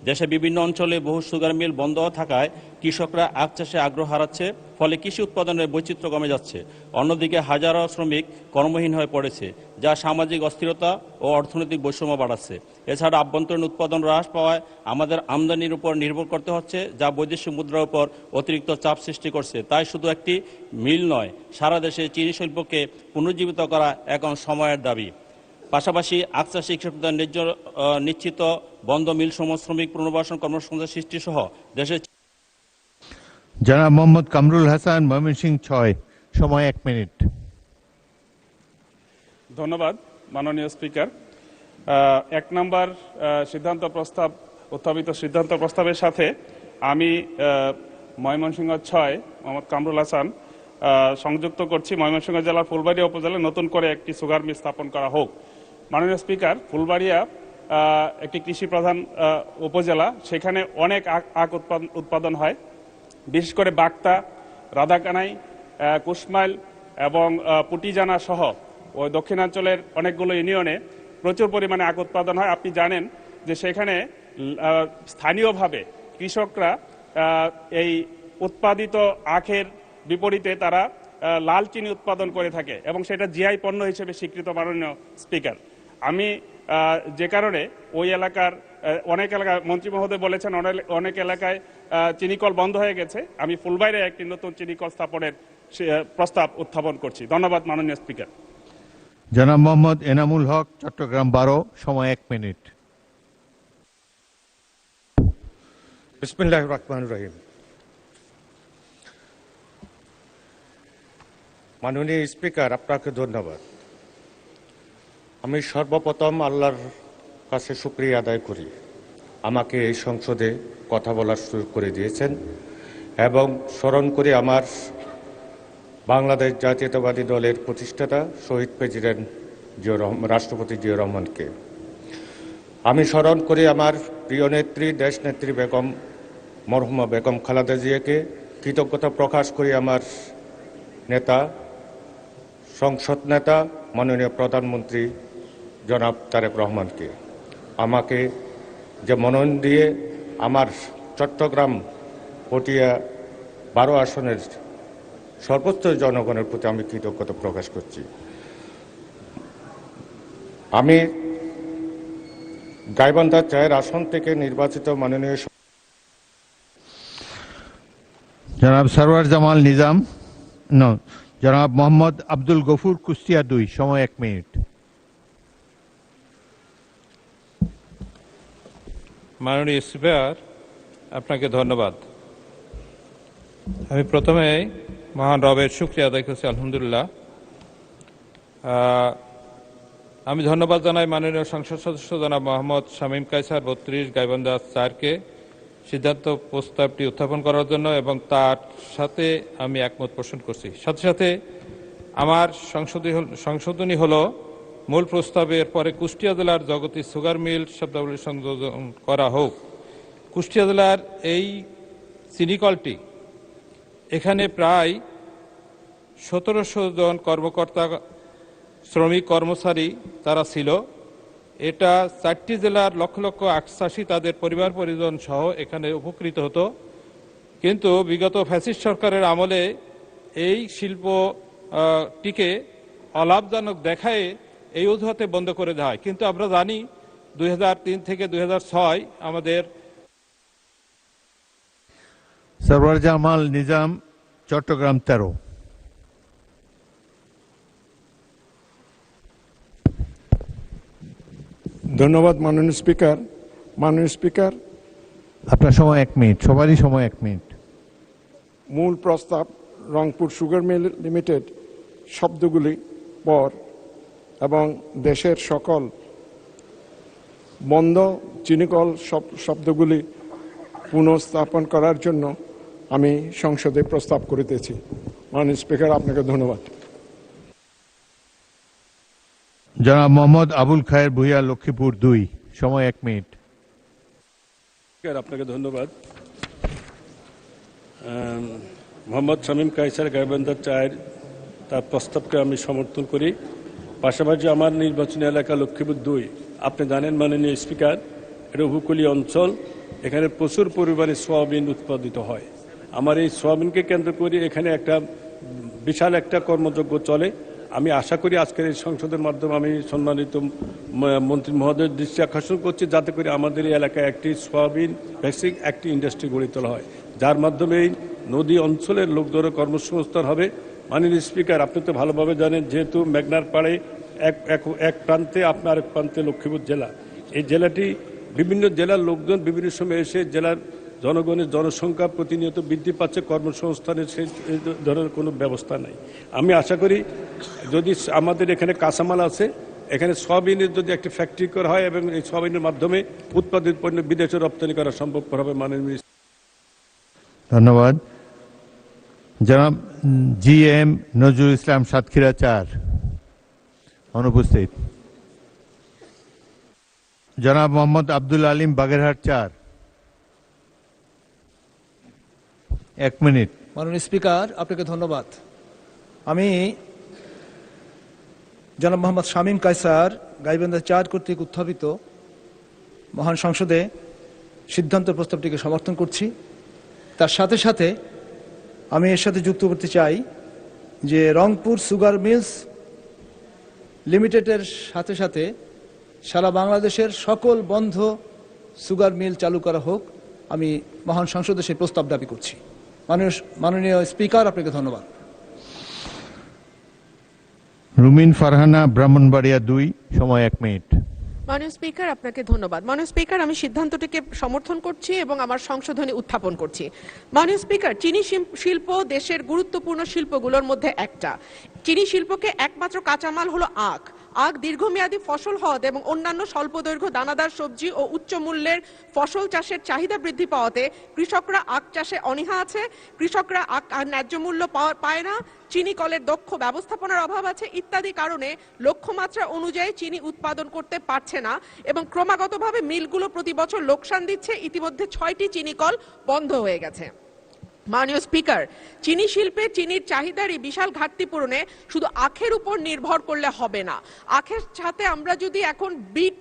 Speaker 2: দেশে বিভিন্ন অঞ্চলে বহু সুগার মিল বন্ধ থাকায় কৃষকরা আখ চাষে আগ্রহ হারাচ্ছে, ফলে কৃষি উৎপাদনের বৈচিত্র্য কমে যাচ্ছে। অন্যদিকে হাজারো শ্রমিক কর্মহীন হয়ে পড়েছে, যা সামাজিক অস্থিরতা ও অর্থনৈতিক বৈষম্য বাড়াচ্ছে। এছাড়া আভ্যন্তরীণ উৎপাদন হ্রাস পাওয়ায় আমাদের আমদানির উপর নির্ভর করতে হচ্ছে, যা বৈদেশিক মুদ্রার উপর অতিরিক্ত চাপ সৃষ্টি করছে। তাই শুধু একটি মিল নয়, সারা দেশে চিনি শিল্পকে পুনর্জীবিত করা এখন সময়ের দাবি। পাশাপাশি আখ চাষী কৃষকদের নিশ্চিত বন্ধ মিল সমূহ শ্রমিক পুনর্বাসন, কর্মসংস্থান সৃষ্টি সহ দেশের।
Speaker 1: জনাব মোহাম্মদ কামরুল হাসান, ময়মনসিংহ 6, সময় 1 মিনিট।
Speaker 22: ধন্যবাদ মাননীয় স্পিকার। 1 নম্বর সিদ্ধান্ত প্রস্তাব, উত্থাপিত সিদ্ধান্ত প্রস্তাবের সাথে আমি ময়মনসিংহ 6 মোহাম্মদ কামরুল হাসান সংযুক্ত করছি। ময়মনসিংহ জেলার ফুলবাড়িয়া উপজেলায় নতুন করে একটি সুগার মিল স্থাপন করা হোক। মাননীয় স্পিকার, ফুলবাড়িয়া একটি কৃষি প্রধান উপজেলা, সেখানে অনেক আখ উৎপাদন হয়। বিশেষ করে বাক্তা, রাধাকানাই, কুশমাইল এবং পুটিজানা সহ ওই দক্ষিণাঞ্চলের অনেকগুলো ইউনিয়নে প্রচুর পরিমাণে আখ উৎপাদন হয়। আপনি জানেন যে সেখানে স্থানীয়ভাবে কৃষকরা এই উৎপাদিত আখের বিপরীতে তারা লাল চিনি উৎপাদন করে থাকে এবং সেটা জিআই পণ্য হিসেবে স্বীকৃত। মাননীয় স্পিকার, আমি যে কারণে ওই এলাকার অনেক এলাকায়, মন্ত্রী মহোদয় বলেছেন অনেক এলাকায় চিনিকল বন্ধ হয়ে গেছে, আমি ফুলবাড়িয়ায় একটি নতুন চিনিকল স্থাপনের প্রস্তাব উত্থাপন করছি। ধন্যবাদ মাননীয় স্পিকার।
Speaker 1: জনাব মোহাম্মদ এনামুল হক, চট্টগ্রাম 12, সময় 1 মিনিট।
Speaker 23: বিসমিল্লাহির রহমানির রহিম। মাননীয় স্পিকার, আপনাকে ধন্যবাদ। আমি সর্বপ্রথম আল্লাহর কাছে শুকরিয়া আদায় করি, আমাকে এই সংসদে কথা বলার সুযোগ করে দিয়েছেন, এবং স্মরণ করি আমার বাংলাদেশ জাতীয়তাবাদী দলের প্রতিষ্ঠাতা শহীদ প্রেসিডেন্ট রাষ্ট্রপতি জিয়াউর রহমানকে। আমি স্মরণ করি আমার প্রিয় নেত্রী, দেশনেত্রী মরহুমা বেগম খালেদা জিয়াকে। কৃতজ্ঞতা প্রকাশ করি আমার নেতা, সংসদ নেতা, মাননীয় প্রধানমন্ত্রী জনাব তারেক রহমানকে। আমাকে যে মনোনয়ন দিয়ে আমার চট্টগ্রাম পটিয়া 12 আসনের সর্বোচ্চ জনগণের প্রতি আমি কৃতজ্ঞতা প্রকাশ করছি। আমি গাইবান্ধা 4 আসন থেকে নির্বাচিত মাননীয়
Speaker 1: জনাব সরওয়ার জামাল নিজাম, জনাব মোহাম্মদ আব্দুল গফুর, কুষ্টিয়া 2, সময় 1 মিনিট।
Speaker 24: মাননীয় স্পিকার, আপনাকে ধন্যবাদ। আমি প্রথমে মহান রবের শুকরিয়া আদায় করছি, আলহামদুলিল্লাহ। আমি ধন্যবাদ জানাই মাননীয় সংসদ সদস্য জনাব মোহাম্মদ শামীম কায়সার 32 গাইবান্ধা 4-কে সিদ্ধান্ত প্রস্তাবটি উত্থাপন করার জন্য, এবং তার সাথে আমি একমত পোষণ করছি। সাথে সাথে আমার সংশোধনী হলো মূল প্রস্তাবের পরে কুষ্টিয়া জেলার জগতী সুগার মিল শব্দাবলী সংযোজন করা হোক। কুষ্টিয়া জেলার এই চিনিকলটি, এখানে প্রায় 1700 জন কর্মকর্তা, শ্রমিক, কর্মচারী তারা ছিল। এটা 4টি জেলার লক্ষ লক্ষ আখ চাষী তাদের পরিবার পরিজন সহ এখানে উপকৃত হতো। কিন্তু বিগত ফ্যাসিস্ট সরকারের আমলে এই শিল্পটিকে অলাভজনক দেখায় এই অজুহাতে বন্ধ করে দেওয়া হয়। কিন্তু আমরা জানি 2003 থেকে 2006 আমাদের।
Speaker 1: সরওয়ার জামাল নিজাম, চট্টগ্রাম 13।
Speaker 25: ধন্যবাদ মাননীয় স্পিকার। মাননীয় স্পিকার,
Speaker 1: আপনার সময় 1 মিনিট, সবারই সময় 1 মিনিট।
Speaker 25: মূল প্রস্তাব রংপুর সুগার মিল লিমিটেড শব্দগুলি পর এবং দেশের সকল বন্ধ চিনিকল শব্দগুলি পুনঃস্থাপন করার জন্য আমি সংসদে প্রস্তাব করিতেছি। মাননীয় স্পিকার, আপনাকে ধন্যবাদ।
Speaker 1: জনাব মোহাম্মদ আবুল খায়ের ভূঁইয়া, লক্ষ্মীপুর 2, সময় 1 মিনিট।
Speaker 4: আপনাকে ধন্যবাদ। মোহাম্মদ শামীম কায়সার গাইবান্ধা 4 তার প্রস্তাবকে আমি সমর্থন করি। পাশাপাশি আমার নির্বাচনী এলাকা লক্ষ্মীপুর 2, আপনি জানেন মাননীয় স্পিকার, এটা উপকূলীয় অঞ্চল, এখানে প্রচুর পরিমাণে সোয়াবিন উৎপাদিত হয়। আমার এই সোয়াবিনকে কেন্দ্র করে এখানে একটা বিশাল একটা কর্মযজ্ঞ চলে। আমি আশা করি আজকের এই সংসদের মাধ্যমে আমি সম্মানিত মন্ত্রী মহোদয়ের দৃষ্টি আকর্ষণ করছি, যাতে করে আমাদের এই এলাকায় একটি সোয়াবিন বেসিক একটি ইন্ডাস্ট্রি গড়ে তোলা হয়, যার মাধ্যমে এই নদী অঞ্চলের লোকজনের কর্মসংস্থান হবে। মাননীয় স্পিকার, আপনি তো ভালোভাবে জানেন, যেহেতু মেঘনার পাড়ে এক প্রান্তে আপনার এক প্রান্তে লক্ষ্মীপুর জেলা, এই জেলাটি বিভিন্ন জেলার লোকজন বিভিন্ন সময় এসে জেলার জনগণের জনসংখ্যা প্রতিনিয়ত বৃদ্ধি পাচ্ছে, কর্মসংস্থানের সেই ধরনের কোনো ব্যবস্থা নাই। আমি আশা করি যদি আমাদের এখানে কাঁচামাল আছে, এখানে সয়াবিনের যদি একটি ফ্যাক্টরি করা হয় এবং এই সয়াবিনের মাধ্যমে উৎপাদিত পণ্য বিদেশে রপ্তানি করা সম্ভবপর হবে। মাননীয়
Speaker 1: ধন্যবাদ। জনাব GM নজরুল ইসলাম, সাতক্ষীরা 4, অনুপস্থিত। জনাব মোহাম্মদ আব্দুল আলিম, বাগেরহাট 4, 1 মিনিট।
Speaker 5: মাননীয় স্পিকার, আপনাকে ধন্যবাদ। আমি জনাব মোহাম্মদ শামীম কায়সার গাইবান্ধা 4 কর্তৃক উত্থাপিত মহান সংসদে সিদ্ধান্ত প্রস্তাবটিকে সমর্থন করছি। তার সাথে সাথে আমি এর সাথে যুক্ত করতে চাই যে রংপুর সুগার মিলস লিমিটেডের সাথে সাথে সারা বাংলাদেশের সকল বন্ধ সুগার মিল চালু করা হোক। আমি মহান সংসদে সেই প্রস্তাব দাবি করছি। মাননীয় স্পিকার, আপনাকে ধন্যবাদ।
Speaker 1: রুমিন ফারহানা, ব্রাহ্মণবাড়িয়া 2, সময় 1 মিনিট।
Speaker 15: মাননীয় স্পিকার, আপনাকে ধন্যবাদ। মাননীয় স্পিকার, আমি সিদ্ধান্তটিকে সমর্থন করছি এবং আমার সংশোধনী উত্থাপন করছি। মাননীয় স্পিকার, চিনি শিল্প দেশের গুরুত্বপূর্ণ শিল্পগুলোর মধ্যে একটা। চিনি শিল্পকে একমাত্র কাঁচামাল হলো আখ। আখ দীর্ঘমেয়াদী ফসল হওয়াতে এবং অন্যান্য স্বল্প দৈর্ঘ্য দানাদার সবজি ও উচ্চ মূল্যের ফসল চাষের চাহিদা বৃদ্ধি পাওয়াতে কৃষকরা আখ চাষে অনীহা আছে। কৃষকরা আখ ন্যায্য মূল্য পায় না, চিনি কলের দক্ষ ব্যবস্থাপনার অভাব আছে ইত্যাদি কারণে লক্ষ্যমাত্রা অনুযায়ী চিনি উৎপাদন করতে পারছে না এবং ক্রমাগতভাবে মিলগুলো প্রতি বছর লোকসান দিচ্ছে। ইতিমধ্যে 6টি চিনি কল বন্ধ হয়ে গেছে। মাননীয় স্পিকার, চিনি শিল্পে চিনির চাহিদার এই বিশাল ঘাটতি পূরণে শুধু আখের উপর নির্ভর করলে হবে না। আখের সাথে আমরা যদি এখন বিট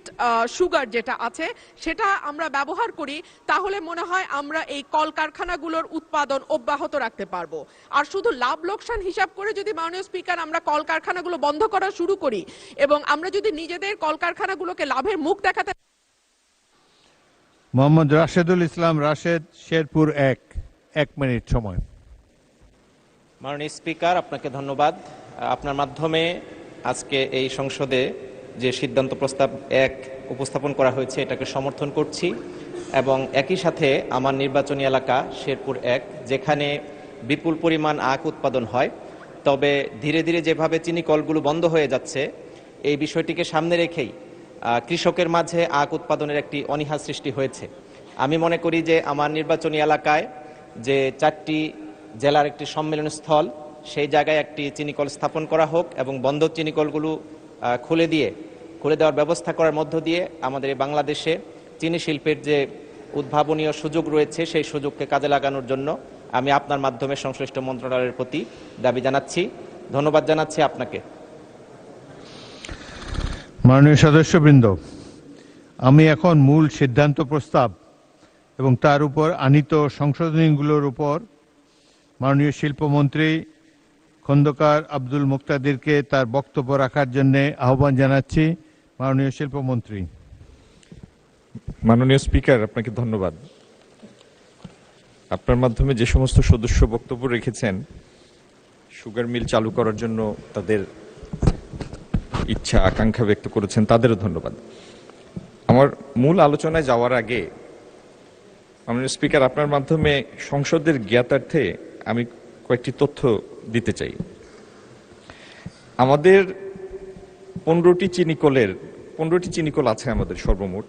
Speaker 15: সুগার যেটা আছে সেটা আমরা ব্যবহার করি, তাহলে মনে হয় আমরা এই কলকারখানাগুলোর উৎপাদন অব্যাহত রাখতে পারবো। আর শুধু লাভ লোকসান হিসাব করে যদি মাননীয় স্পিকার আমরা কলকারখানাগুলো বন্ধ করা শুরু করি এবং আমরা যদি নিজেদের কলকারখানাগুলোকে লাভের মুখ দেখাতে।
Speaker 1: মোহাম্মদ রাশেদুল ইসলাম, রাশেদ, শেরপুর 1 মিনিট সময়।
Speaker 6: মাননীয় স্পিকার, আপনাকে ধন্যবাদ। আপনার মাধ্যমে আজকে এই সংসদে যে সিদ্ধান্ত প্রস্তাব 1 উপস্থাপন করা হয়েছে এটাকে সমর্থন করছি এবং একই সাথে আমার নির্বাচনী এলাকা শেরপুর 1, যেখানে বিপুল পরিমাণ আখ উৎপাদন হয়, তবে ধীরে ধীরে যেভাবে চিনি কলগুলো বন্ধ হয়ে যাচ্ছে এই বিষয়টিকে সামনে রেখেই কৃষকের মাঝে আখ উৎপাদনের একটি অনীহা সৃষ্টি হয়েছে। আমি মনে করি যে আমার নির্বাচনী এলাকায় যে 4টি জেলার একটি সম্মেলন স্থল, সেই জায়গায় একটি চিনিকল স্থাপন করা হোক এবং বন্ধ চিনিকলগুলো খুলে দেওয়ার ব্যবস্থা করার মধ্য দিয়ে আমাদের এই বাংলাদেশে চিনি শিল্পের যে উদ্ভাবনীয় সুযোগ রয়েছে সেই সুযোগকে কাজে লাগানোর জন্য আমি আপনার মাধ্যমে সংশ্লিষ্ট মন্ত্রণালয়ের প্রতি দাবি জানাচ্ছি। ধন্যবাদ জানাচ্ছি আপনাকে।
Speaker 1: মাননীয় সদস্যবৃন্দ, আমি এখন মূল সিদ্ধান্ত প্রস্তাব এবং তার উপর আনীত সংশোধনীগুলোর উপর মাননীয় শিল্পমন্ত্রী খন্দকার আব্দুল মুক্তাদিরকে তার বক্তব্য রাখার জন্য আহ্বান জানাচ্ছি। মাননীয় শিল্পমন্ত্রী।
Speaker 7: মাননীয় স্পিকার, আপনাকে ধন্যবাদ। আপনার মাধ্যমে যে সমস্ত সদস্য বক্তব্য রেখেছেন সুগার মিল চালু করার জন্য তাদের ইচ্ছা আকাঙ্ক্ষা ব্যক্ত করেছেন, তাদেরও ধন্যবাদ। আমার মূল আলোচনায় যাওয়ার আগে মাননীয় স্পিকার, আপনার মাধ্যমে সংসদের জ্ঞাতার্থে আমি কয়েকটি তথ্য দিতে চাই। আমাদের 15টি চিনিকল আছে আমাদের সর্বমোট।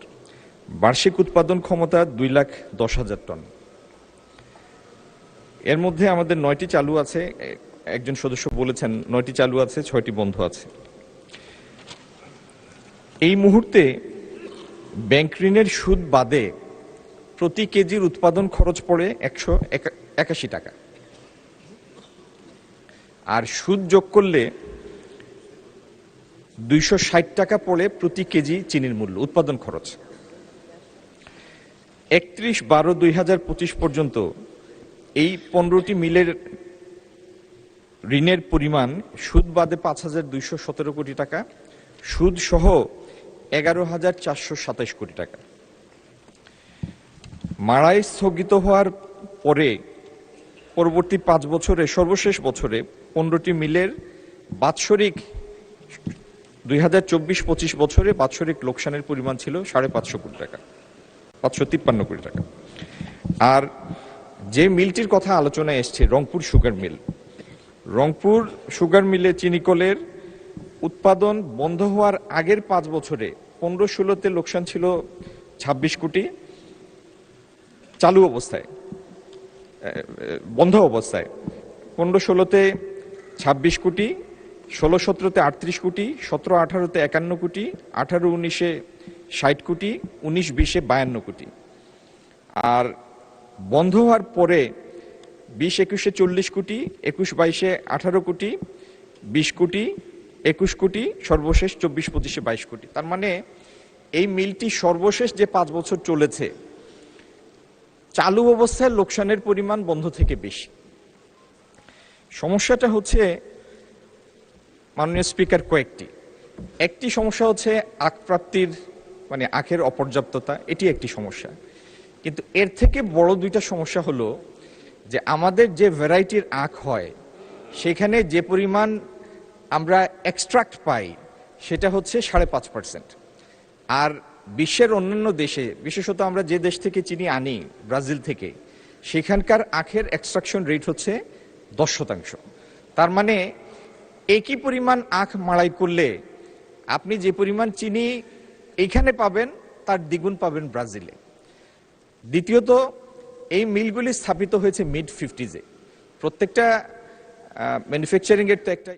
Speaker 7: বার্ষিক উৎপাদন ক্ষমতা 2,10,000 টন। এর মধ্যে আমাদের 9টি চালু আছে, একজন সদস্য বলেছেন 9টি চালু আছে, 6টি বন্ধ আছে। এই মুহূর্তে ব্যাংক ঋণের সুদ বাদে প্রতি কেজির উৎপাদন খরচ পড়ে 181 টাকা, আর সুদ যোগ করলে 260 টাকা পড়ে প্রতি কেজি চিনির মূল্য উৎপাদন খরচ। 31/12/2025 পর্যন্ত এই 15টি মিলের ঋণের পরিমাণ সুদ বাদে 5,217 কোটি টাকা, সুদ সহ 11,427 কোটি টাকা। মাড়াই স্থগিত হওয়ার পরে পরবর্তী 5 বছরে সর্বশেষ বছরে 15টি মিলের বাৎসরিক 2024-25 বছরে বাৎসরিক লোকসানের পরিমাণ ছিল 550 কোটি টাকা, 553 কোটি টাকা। আর যে মিলটির কথা আলোচনায় এসছে Rangpur sugar mill, Rangpur sugar মিলে চিনিকলের উৎপাদন বন্ধ হওয়ার আগের 5 বছরে 15-16তে লোকসান ছিল 26 কোটি, চালু অবস্থায় বন্ধ অবস্থায় 15-16তে 26 কোটি, 16-17তে 38 কোটি, 17-18তে 51 কোটি, 18-19-এ 60 কোটি, 19-20-এ 52 কোটি। আর বন্ধ হওয়ার পরে 20-21-এ 40 কোটি, 21-22-এ 18 কোটি, 20 কোটি, 21 কোটি, সর্বশেষ 24-25-এ 22 কোটি। তার মানে এই মিলটি সর্বশেষ যে 5 বছর চলেছে চালু অবস্থায় লোকসানের পরিমাণ বন্ধ থেকে বেশি। সমস্যাটা হচ্ছে মাননীয় স্পিকার একটি সমস্যা হচ্ছে আখ প্রাপ্তির মানে আখের অপর্যাপ্ততা, এটি একটি সমস্যা। কিন্তু এর থেকে বড় দুইটা সমস্যা হলো যে আমাদের যে ভ্যারাইটির আখ হয় সেখানে যে পরিমাণ আমরা এক্সট্রাক্ট পাই সেটা হচ্ছে 5.5%। আর বিশ্বের অন্যান্য দেশে, বিশেষত আমরা যে দেশ থেকে চিনি আনি ব্রাজিল থেকে, সেখানকার আখের এক্সট্রাকশন রেট হচ্ছে 10%। তার মানে একই পরিমাণ আখ মাড়াই করলে আপনি যে পরিমাণ চিনি এইখানে পাবেন তার দ্বিগুণ পাবেন ব্রাজিলে। দ্বিতীয়ত এই মিলগুলি স্থাপিত হয়েছে মিড 50s-এ। প্রত্যেকটা ম্যানুফ্যাকচারিং এর তো একটা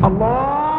Speaker 8: Allah